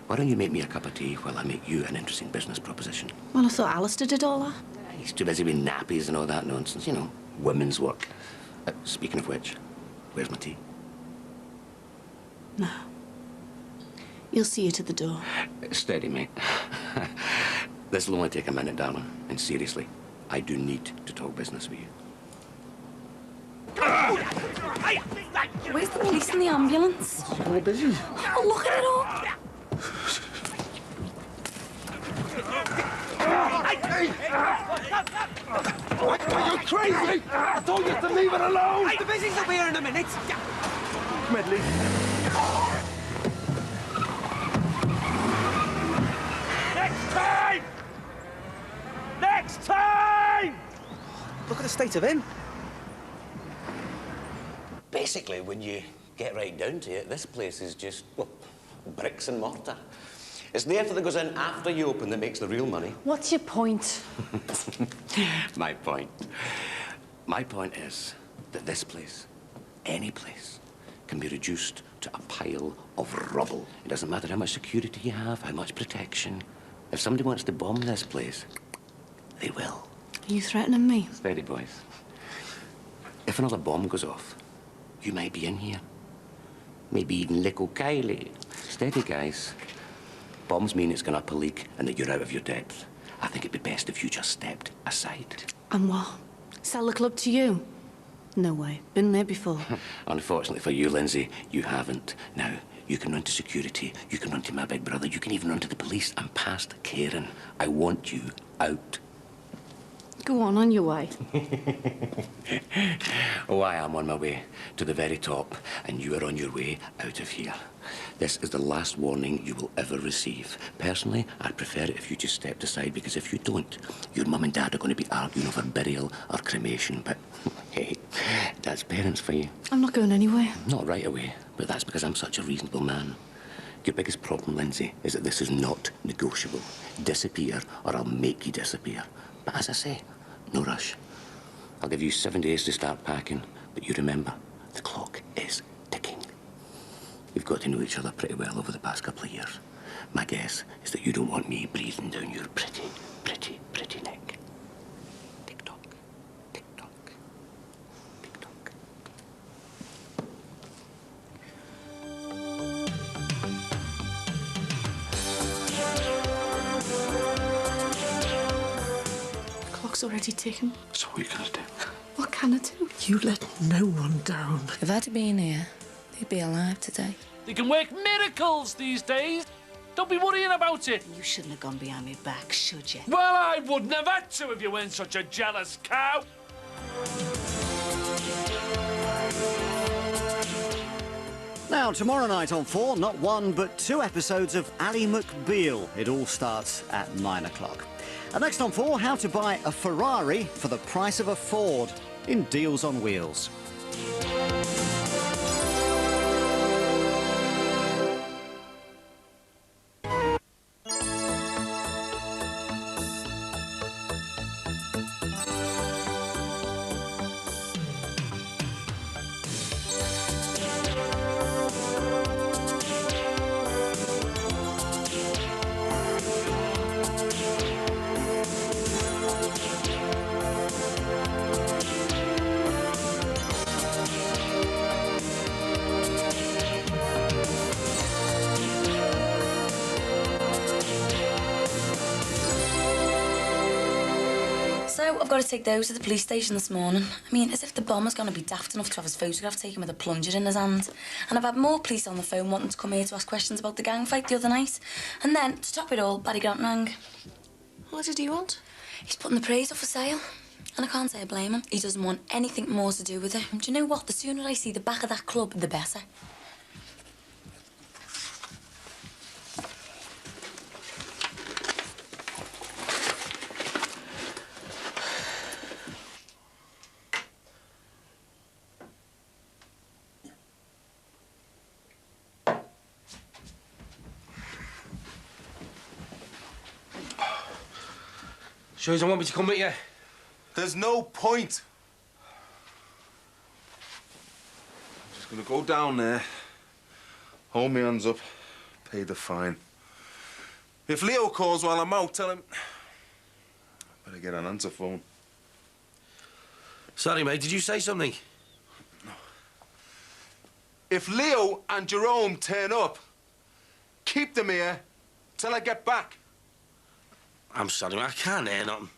Why don't you make me a cup of tea while I make you an interesting business proposition? Well, I thought Alistair did all that. He's too busy with nappies and all that nonsense. You know, women's work. Speaking of which, where's my tea? No. You'll see you to the door. Steady, mate. This'll only take a minute, darling. And seriously, I do need to talk business with you. Where's the police and the ambulance? All busy. Oh, look at it all. Are you crazy? I told you to leave it alone! The busy's up here in a minute. Medley. Next time! Next time! Look at the state of him. Basically, when you get right down to it, this place is just, well, bricks and mortar. It's the effort that goes in after you open that makes the real money. What's your point? My point. My point is that this place, any place, can be reduced to a pile of rubble. It doesn't matter how much security you have, how much protection. If somebody wants to bomb this place, they will. Are you threatening me? Steady, boys. If another bomb goes off, you might be in here. Maybe even little Kylie. Steady, guys. Bombs mean it's gonna up a leak and that you're out of your depth. I think it'd be best if you just stepped aside. And what? Sell the club to you? No way. Been there before. Unfortunately for you, Lindsay, you haven't. Now, you can run to security, you can run to my big brother, you can even run to the police. I'm past Karen. I want you out. Go on your way. Oh, I am on my way to the very top, and you are on your way out of here. This is the last warning you will ever receive. Personally, I'd prefer it if you just stepped aside, because if you don't, your mum and dad are going to be arguing over burial or cremation. But, hey, that's parents for you. I'm not going anywhere. Not right away, but that's because I'm such a reasonable man. Your biggest problem, Lindsay, is that this is not negotiable. Disappear, or I'll make you disappear. But as I say, no rush. I'll give you 7 days to start packing, but you remember, the clock is ticking. We've got to know each other pretty well over the past couple of years. My guess is that you don't want me breathing down your pretty, pretty, pretty neck. Tick-tock, tick-tock, tick-tock. Clock's already ticking. So what are you gonna do? What can I do? You let no one down. If I'd been here, they'd be alive today. They can work miracles these days. Don't be worrying about it. You shouldn't have gone behind my back, should you? Well, I wouldn't have had to if you weren't such a jealous cow. Now, tomorrow night on 4, not one but 2 episodes of Ally McBeal. It all starts at 9 o'clock. And next on 4, how to buy a Ferrari for the price of a Ford in Deals on Wheels. So, I've got to take those to the police station this morning. I mean, as if the bomber's going to be daft enough to have his photograph taken with a plunger in his hand. And I've had more police on the phone wanting to come here to ask questions about the gang fight the other night. And then, to top it all, Barry Grant rang. What did he want? He's putting the praise up for sale. And I can't say I blame him. He doesn't want anything more to do with it. And do you know what? The sooner I see the back of that club, the better. Sure you don't want me to come with you? There's no point. I'm just gonna go down there, hold my hands up, pay the fine. If Leo calls while I'm out, tell him I better get an answer phone. Sorry, mate, did you say something? If Leo and Jerome turn up, keep them here till I get back. I'm sorry, mate, I can't hear nothing.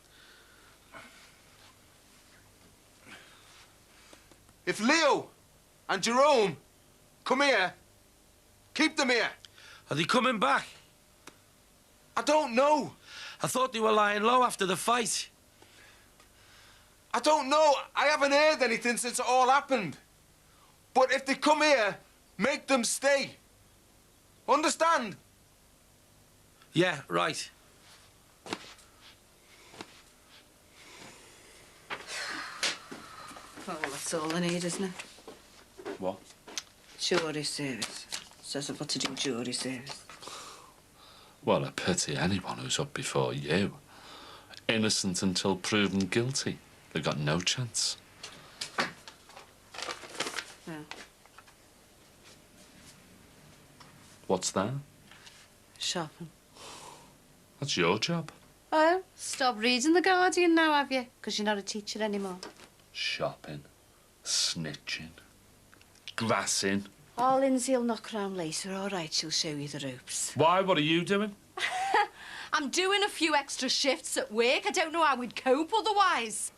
If Leo and Jerome come here, keep them here. Are they coming back? I don't know. I thought they were lying low after the fight. I don't know. I haven't heard anything since it all happened. But if they come here, make them stay. Understand? Yeah, right. Well, that's all I need, isn't it? What? Jury service. Says I've got to do jury service. Well, I pity anyone who's up before you. Innocent until proven guilty. They've got no chance. Yeah. What's that? Shopping. That's your job. Oh, stop reading The Guardian now, have you? Because you're not a teacher anymore. Shopping, snitching, grassing. Oh, Lindsay'll knock round later, all right? She'll show you the ropes. Why? What are you doing? I'm doing a few extra shifts at work. I don't know how we'd cope otherwise.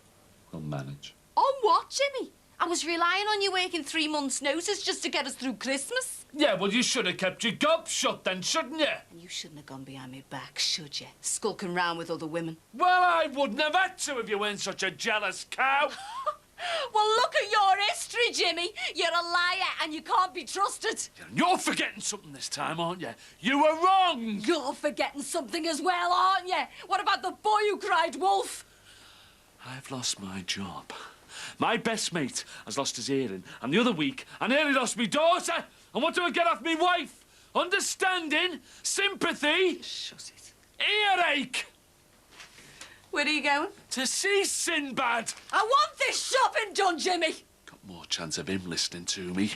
We'll manage. On what, Jimmy? I was relying on you working 3 months' notice just to get us through Christmas. Yeah, well, you should have kept your gob shut then, shouldn't you? You shouldn't have gone behind my back, should you? Skulking round with other women. Well, I wouldn't have had to if you weren't such a jealous cow. Well, look at your history, Jimmy. You're a liar and you can't be trusted. You're forgetting something this time, aren't you? You were wrong. You're forgetting something as well, aren't you? What about the boy who cried wolf? I've lost my job. My best mate has lost his hearing, and the other week I nearly lost my daughter. And what do I get off me wife? Understanding, sympathy. Shut it. Earache. Where are you going? To see Sinbad. I want this shopping done, Jimmy. Got more chance of him listening to me.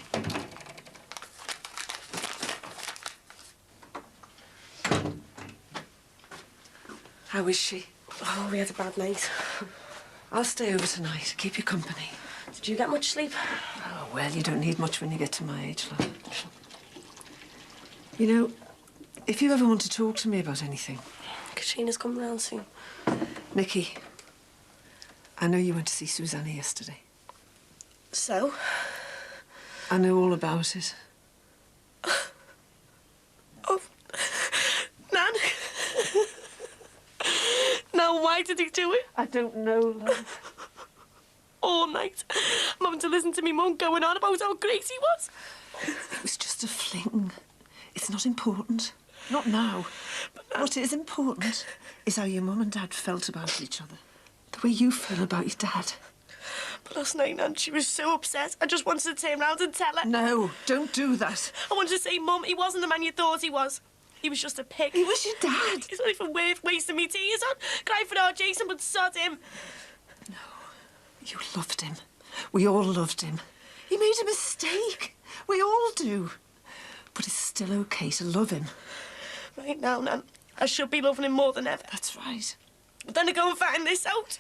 How is she? Oh, we had a bad night. I'll stay over tonight, keep you company. Did you get much sleep? Oh, well, you don't need much when you get to my age, love. You know, if you ever want to talk to me about anything... Katrina's coming round soon. Nikki, I know you went to see Susanna yesterday. So? I know all about it. Oh, Nan. Now, why did he do it? I don't know, love. All night, I'm having to listen to me mum going on about how great he was. It was just a fling. It's not important. Not now. But what is important is how your mum and dad felt about each other. The way you feel about your dad. But last night, Nan, she was so upset. I just wanted to turn round and tell her. No, don't do that. I wanted to say, Mum, he wasn't the man you thought he was. He was just a pig. He was your dad. He's not even worth wasting me tears on. Cry for our Jason, but sod him. No, you loved him. We all loved him. He made a mistake. We all do. But it's still okay to love him. Right now, Nan, I should be loving him more than ever. That's right. But then I go and find this out.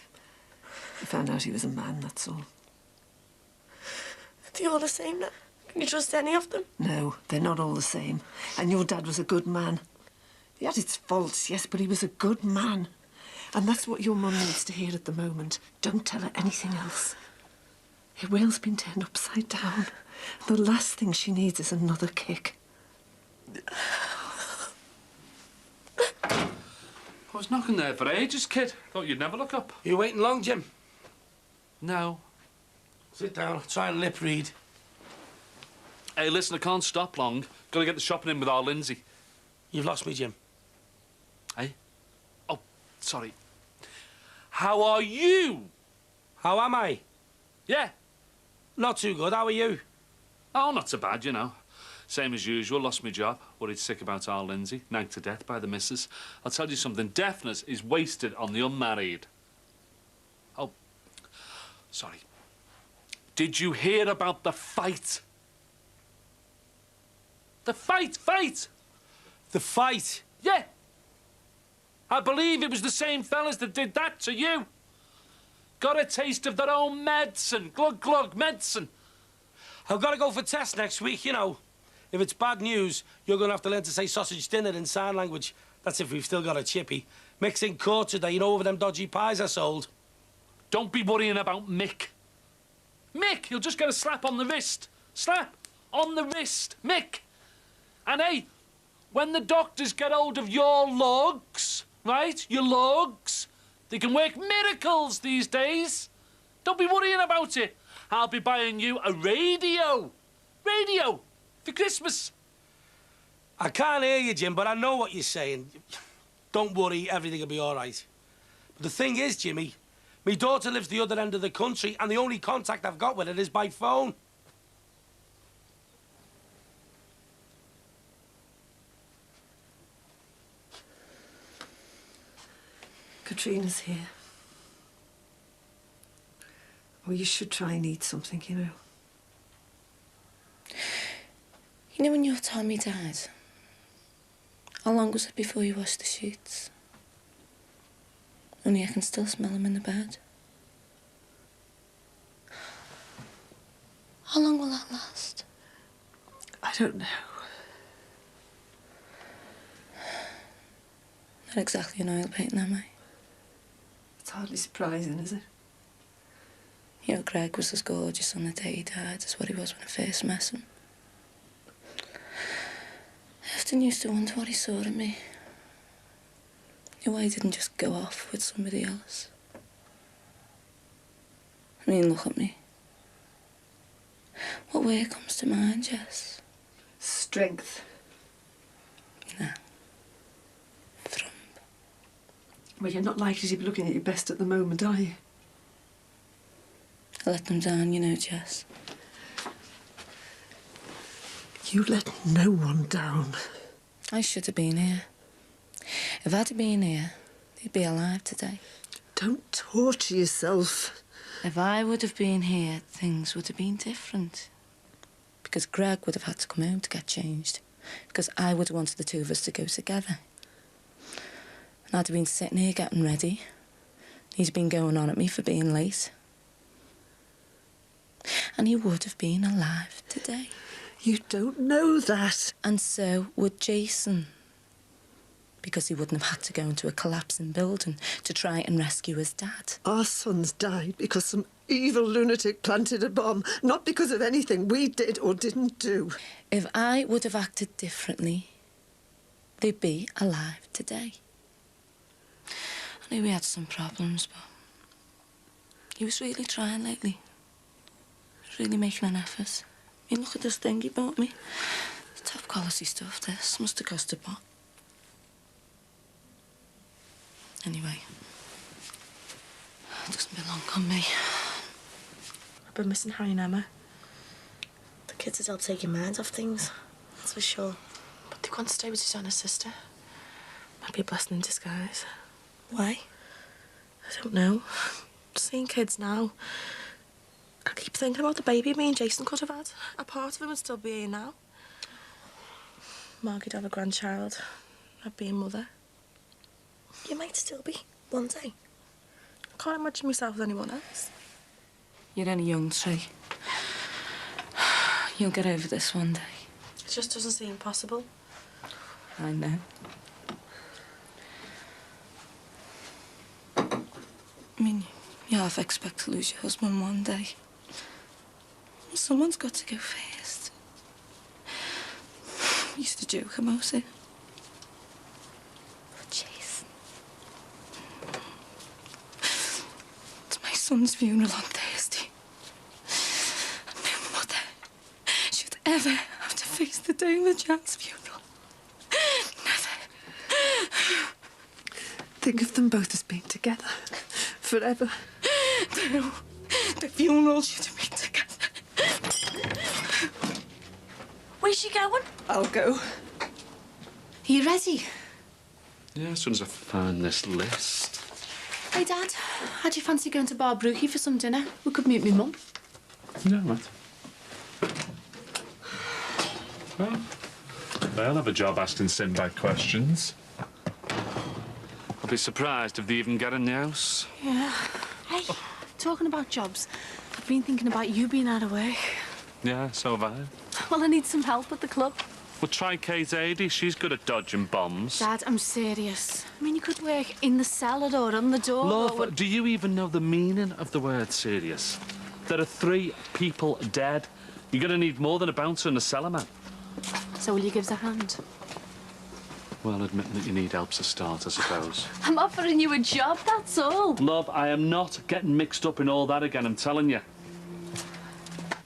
You found out he was a man, that's all. Are they all the same, Nan? Can you trust any of them? No, they're not all the same. And your dad was a good man. He had his faults, yes, but he was a good man. And that's what your mum needs to hear at the moment. Don't tell her anything else. Her world's been turned upside down. The last thing she needs is another kick. I was knocking there for ages, kid. Thought you'd never look up. You waiting long, Jim? No. Sit down, try and lip read. Hey, listen, I can't stop long. Gotta get the shopping in with our Lindsay. You've lost me, Jim. Hey? Oh, sorry. How are you? How am I? Yeah. Not too good, how are you? Oh, not so bad, you know. Same as usual, lost my job. Worried sick about our Lindsay. Nagged to death by the missus. I'll tell you something, deafness is wasted on the unmarried. Oh, sorry. Did you hear about the fight? The fight! The fight? Yeah. I believe it was the same fellas that did that to you. Got a taste of their own medicine. Glug, glug, medicine. I've got to go for tests next week, you know. If it's bad news, you're going to have to learn to say sausage dinner in sign language. That's if we've still got a chippy. Mick's in court today, you know, over them dodgy pies I sold. Don't be worrying about Mick. Mick, you'll just get a slap on the wrist. Slap on the wrist, Mick. And hey, when the doctors get hold of your lugs, right, your lugs, they can work miracles these days. Don't be worrying about it. I'll be buying you a radio. Radio for Christmas. I can't hear you, Jim, but I know what you're saying. Don't worry, everything will be all right. But the thing is, Jimmy, my daughter lives the other end of the country, and the only contact I've got with her is by phone. Katrina's here. Well, you should try and eat something, you know. You know when your Tommy died? How long was it before you washed the sheets? Only I can still smell him in the bed. How long will that last? I don't know. Not exactly an oil painting, am I? It's hardly surprising, is it? You know, Greg was as gorgeous on the day he died as what he was when I first met him. I often used to wonder what he saw in me. You know why he didn't just go off with somebody else. I mean, look at me. What word comes to mind, Jess? Strength. No. Well, you're not likely to be looking at your best at the moment, are you? I let them down, you know, Jess. You let no one down. I should have been here. If I'd have been here, they'd be alive today. Don't torture yourself. If I would have been here, things would have been different. Because Greg would have had to come home to get changed. Because I would have wanted the two of us to go together. And I'd have been sitting here getting ready. He's been going on at me for being late. And he would have been alive today. You don't know that. And so would Jason. Because he wouldn't have had to go into a collapsing building to try and rescue his dad. Our sons died because some evil lunatic planted a bomb, not because of anything we did or didn't do. If I would have acted differently, they'd be alive today. I knew we had some problems, but he was really trying lately. He was really making an effort. I mean, look at this thing he bought me. Top quality stuff, this. Must have cost a pot. Anyway, it doesn't belong on me. I've been missing Harry and Emma. The kids are still taking minds off things, that's for sure. But they can't stay with his own sister. Might be a blessing in disguise. Why? I don't know. Seeing kids now, I keep thinking about the baby me and Jason could have had. A part of him would still be here now. Margie'd have a grandchild. I'd be a mother. You might still be, one day. I can't imagine myself with anyone else. You're only young, Tree. You'll get over this one day. It just doesn't seem possible. I know. I mean, you half expect to lose your husband one day. Someone's got to go first. We used to joke about it. But Jason... It's my son's funeral on Thursday. And no mother should ever have to face the day of the child's funeral. Never. Think of them both as being together. Forever. No. The funeral should have been together. Where's she going? I'll go. Are you ready? Yeah, as soon as I find this list. Hey, Dad. How'd you fancy going to Bar Brookie for some dinner? We could meet me mum. Yeah, right. Well, they'll have a job asking Sinbad questions. I'll be surprised if they even get in the house. Yeah. Hey, talking about jobs, I've been thinking about you being out of work. Yeah, so have I. Well, I need some help at the club. Well, try Kate Adie. She's good at dodging bombs. Dad, I'm serious. I mean, you could work in the cellar or on the door. Love, do you even know the meaning of the word serious? There are 3 people dead. You're going to need more than a bouncer and a cellar man. So will you give us a hand? Well, admit that you need help's a start, I suppose. I'm offering you a job, that's all. Love, I am not getting mixed up in all that again, I'm telling you. Do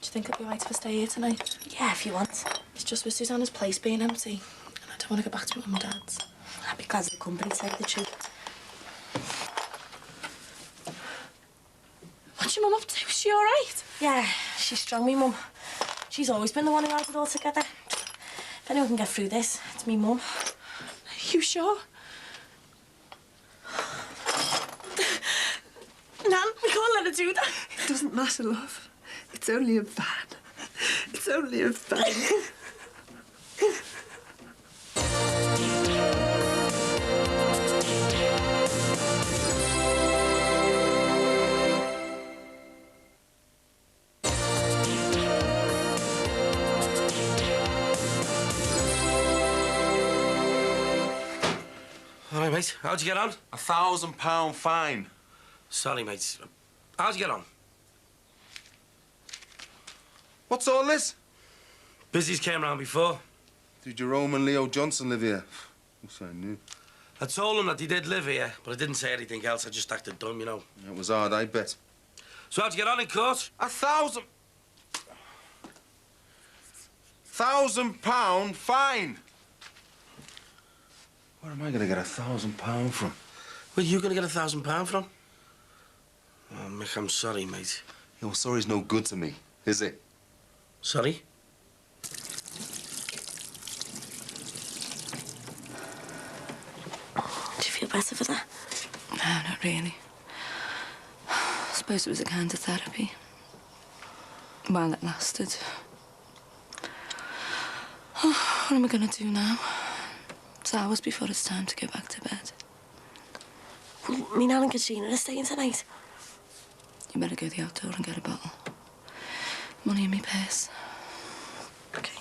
you think it'll be right if I stay here tonight? Yeah, if you want. It's just with Susanna's place being empty, and I don't want to go back to Mum and Dad's. I'd be glad of the company, to tell you the truth. What's your mum up to? Is she all right? Yeah, she's strong, me mum. She's always been the one who held it all together. If anyone can get through this, it's me mum. You sure? Nan, we can't let her do that. It doesn't matter, love. It's only a van. It's only a van. All right, mate. How'd you get on? £1,000 fine. Sorry, mate. How'd you get on? What's all this? Busy's came round before. Do Jerome and Leo Johnson live here? Wish I knew. I told them that they did live here, but I didn't say anything else. I just acted dumb, you know. It was hard, I bet. So how'd you get on in court? £1,000 fine. Where am I going to get £1,000 from? Where are you going to get £1,000 from? Oh, Mick, I'm sorry, mate. Your sorry's no good to me, is it? Sorry? Do you feel better for that? No, not really. I suppose it was a kind of therapy. While it lasted. Oh, what am I going to do now? It's hours before it's time to go back to bed. Well, me Nan and Katrina are staying tonight. You better go to the outdoor and get a bottle. Money in my purse. OK.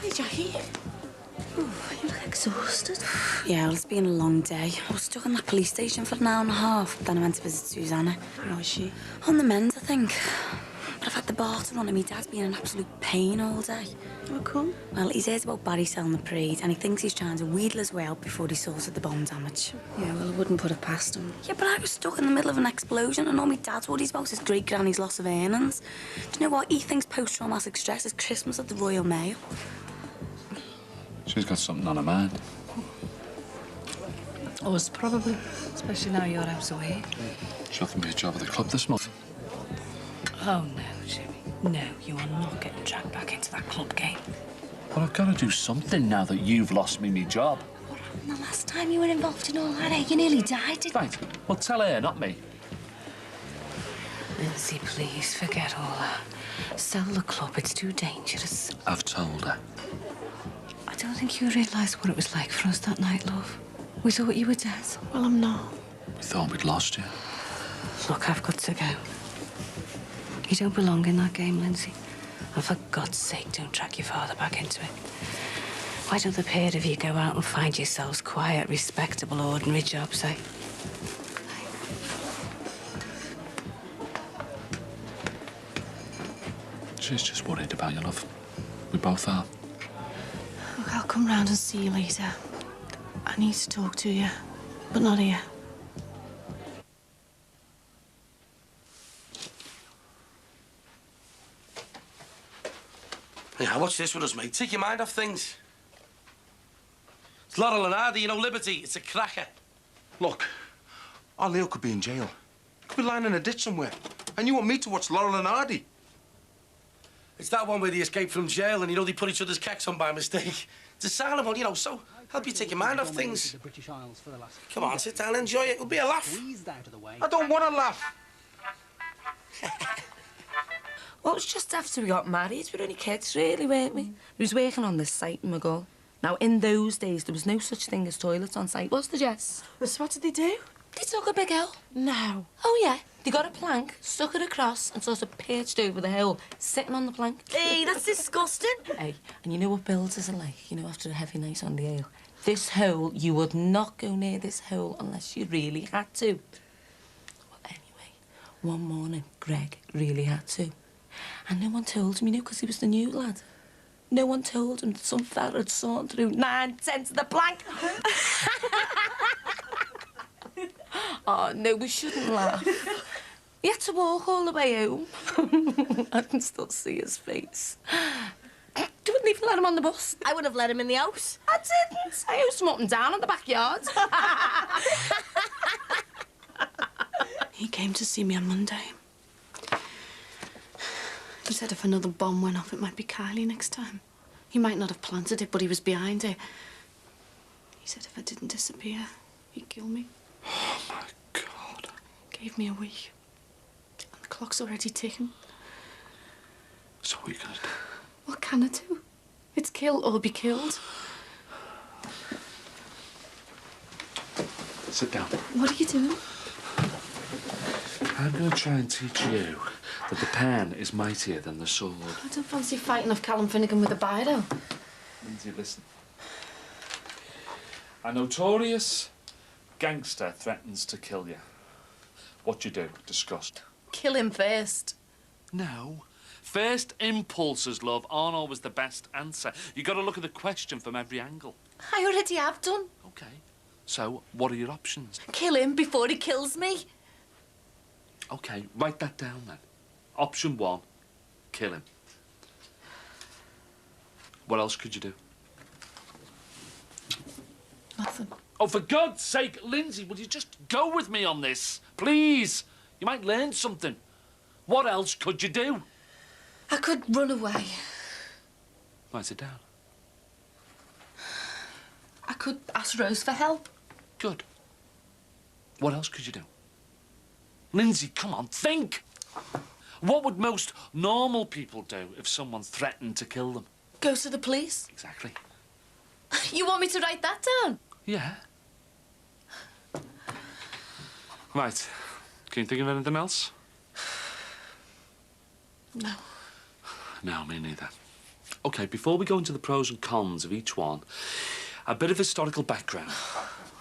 Hi, Jackie. Ooh, you look exhausted. Yeah, well, it's been a long day. I was stuck in that police station for an hour and a half. Then I went to visit Susanna. How is she? On the mend, I think. But I've had the barter on and my dad's been an absolute pain all day. How come? Well, he's heard about Barry selling the parade and he thinks he's trying to wheedle his way out before he sorted the bomb damage. Yeah, well, I wouldn't put it past him. Yeah, but I was stuck in the middle of an explosion and all my dad's worried about his great-granny's loss of earnings. Do you know what? He thinks post-traumatic stress is Christmas at the Royal Mail. She's got something on her mind. Us, probably. Especially now you're out away. She offered me a job at the club this month. Oh, no, Jimmy. No, you are not getting dragged back into that club game. Well, I've got to do something now that you've lost me job. The last time you were involved in all that, you nearly died, didn't you? Right. Well, tell her, not me. Lindsay, please, forget all that. Sell the club, it's too dangerous. I've told her. I don't think you realised what it was like for us that night, love. We thought you were dead. Well, I'm not. We thought we'd lost you. Look, I've got to go. You don't belong in that game, Lindsay. And for God's sake, don't drag your father back into it. Why don't the pair of you go out and find yourselves quiet, respectable, ordinary jobs, eh? She's just worried about you, love. We both are. Look, I'll come round and see you later. I need to talk to you, but not here. Yeah, watch this with us, mate. Take your mind off things. It's Laurel and Hardy, you know, Liberty. It's a cracker. Look, our Leo could be in jail. Could be lying in a ditch somewhere. And you want me to watch Laurel and Hardy? It's that one where they escaped from jail and, you know, they put each other's cakes on by mistake. It's a silent, you know, so help you take your mind off things. Come on, sit down, enjoy it. It'll be a laugh. I don't want to laugh. Well, it was just after we got married. We were only kids, really, weren't we? We was working on this site in McGull. Now, in those days, there was no such thing as toilets on site, was there, Jess? So what did they do? They took a big hole. No. Oh, yeah. They got a plank, stuck it across, and sort of perched over the hole, sitting on the plank. Hey, that's disgusting. Hey, and you know what builders are like, you know, after a heavy night on the ale? This hole, you would not go near this hole unless you really had to. Well, anyway, one morning, Greg really had to. And no one told him, you know, because he was the new lad. No one told him that some fella had sawn through 9/10 of the plank. Oh, no, we shouldn't laugh. He had to walk all the way home. I can still see his face. You wouldn't even let him on the bus. I would have let him in the house. I didn't. I used him up and down in the backyard. He came to see me on Monday. He said if another bomb went off, it might be Kylie next time. He might not have planted it, but he was behind it. He said if I didn't disappear, he'd kill me. Oh, my God. Gave me a week. And the clock's already ticking. So what are you going to do? What can I do? It's kill or be killed. Sit down. What are you doing? I'm going to try and teach you that the pen is mightier than the sword. I don't fancy fighting off Callum Finnegan with a biro. Lindsay, listen. A notorious gangster threatens to kill you. What do you do? Disgust. Kill him first. No. First impulses, love, aren't always the best answer. You got to look at the question from every angle. I already have done. OK. So, what are your options? Kill him before he kills me. OK, write that down then. Option 1, kill him. What else could you do? Nothing. Oh, for God's sake, Lindsay, will you just go with me on this? Please. You might learn something. What else could you do? I could run away. Write it down. I could ask Rose for help. Good. What else could you do? Lindsay, come on, think. What would most normal people do if someone threatened to kill them? Go to the police. Exactly. You want me to write that down? Yeah. Right. Can you think of anything else? No. No, me neither. OK, before we go into the pros and cons of each one, a bit of historical background.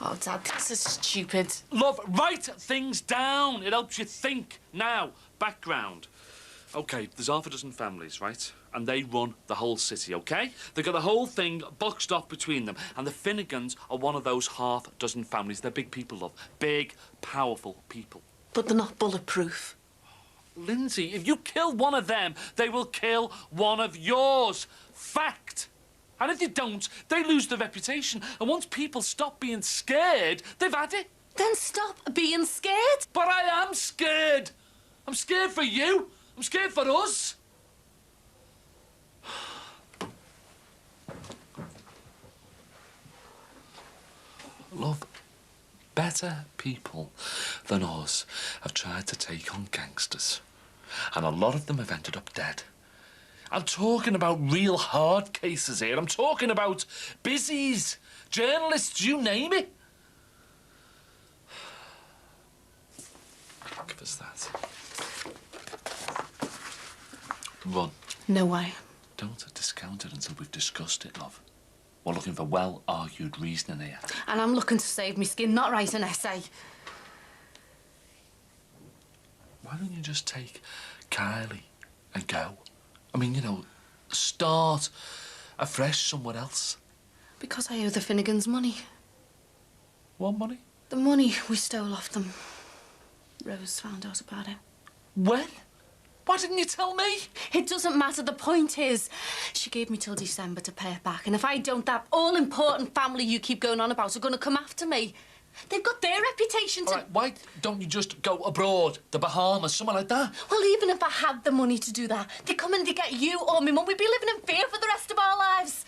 Oh, Dad, this is stupid. Love, write things down. It helps you think. Now, background. OK, there's half a dozen families, right? And they run the whole city, OK? They've got the whole thing boxed off between them. And the Finnegans are one of those half dozen families. They're big people, love. Big, powerful people. But they're not bulletproof. Lindsay, if you kill one of them, they will kill one of yours. Fact. And if they don't, they lose their reputation. And once people stop being scared, they've had it. Then stop being scared. But I am scared. I'm scared for you. I'm scared for us. Love, better people than us have tried to take on gangsters. And a lot of them have ended up dead. I'm talking about real hard cases here. I'm talking about busies, journalists, you name it. Give us that. Run. No way. Don't discount it until we've discussed it, love. We're looking for well-argued reasoning here. And I'm looking to save me skin, not write an essay. Why don't you just take Kylie and go? I mean, you know, start afresh somewhere else. Because I owe the Finnegans money. What money? The money we stole off them. Rose found out about it. When? Why didn't you tell me? It doesn't matter. The point is, she gave me till December to pay it back. And if I don't, that all-important family you keep going on about are going to come after me. They've got their reputation to... All right, why don't you just go abroad, the Bahamas, somewhere like that? Well, even if I had the money to do that, they come and they get you or me mum. We'd be living in fear for the rest of our lives.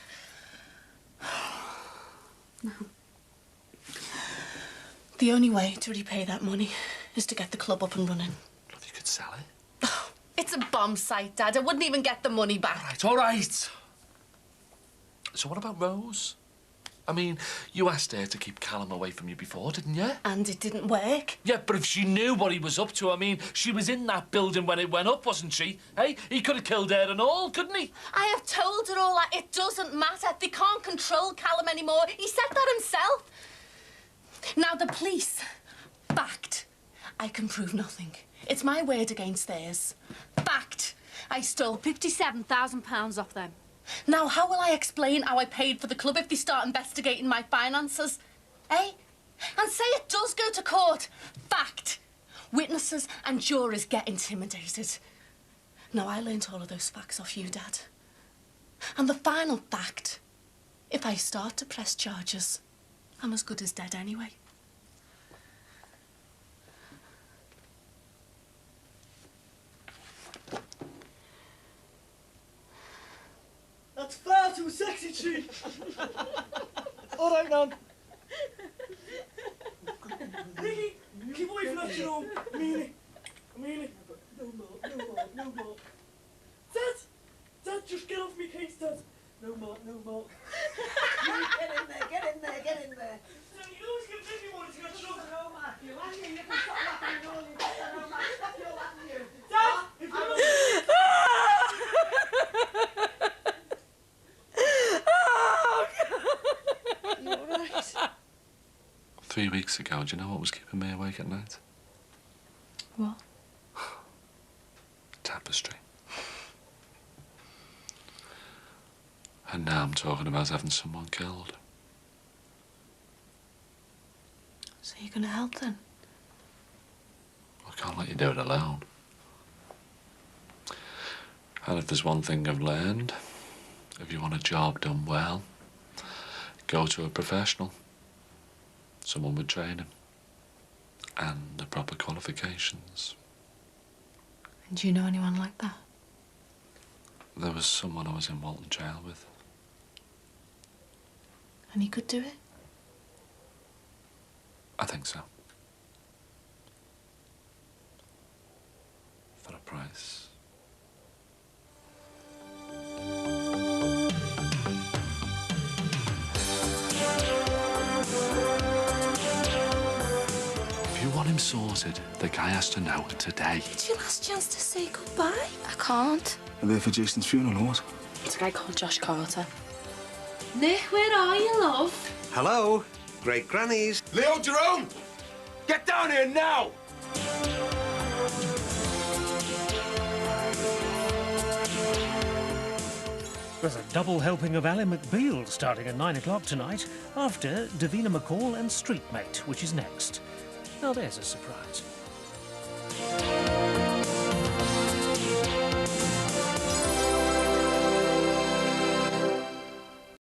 No. The only way to repay that money is to get the club up and running. Love, you could sell it. It's a bomb site, Dad. I wouldn't even get the money back. All right. So what about Rose? I mean, you asked her to keep Callum away from you before, didn't you? And it didn't work. Yeah, but if she knew what he was up to, I mean, she was in that building when it went up, wasn't she? Hey, he could have killed her and all, couldn't he? I have told her all that. It doesn't matter. They can't control Callum anymore. He said that himself. Now, the police backed. I can prove nothing. It's my word against theirs. Fact. I stole £57,000 off them. Now, how will I explain how I paid for the club if they start investigating my finances? Eh? And say it does go to court. Fact. Witnesses and jurors get intimidated. Now, I learnt all of those facts off you, Dad. And the final fact, if I start to press charges, I'm as good as dead anyway. That's far too sexy, Chief. All right, man. Ricky, keep away from that, Jerome. I mean it. No more. Dad, just get off me case, Dad. No more. Get in there. So you always get busy when it's got trouble. No, Matthew. Matthew, you can stop laughing and all you get. No, Matthew, stop your laughing, you. Dad, if you don't... 3 weeks ago, do you know what was keeping me awake at night? What? Tapestry. And now I'm talking about having someone killed. So you're going to help then? I can't let you do it alone. And if there's one thing I've learned, if you want a job done well, go to a professional. Someone with training and the proper qualifications. And do you know anyone like that? There was someone I was in Walton jail with. And he could do it? I think so. For a price. If you want him sorted, the guy has to know today. It's your last chance to say goodbye. I can't. Are they for Jason's funeral or what? It's a guy called Josh Carter. Nick, where are you, love? Hello, great grannies. Leo Jerome, get down here now. There's a double helping of Ally McBeal starting at 9 o'clock tonight, after Davina McCall and Street Mate, which is next. Now there's a surprise.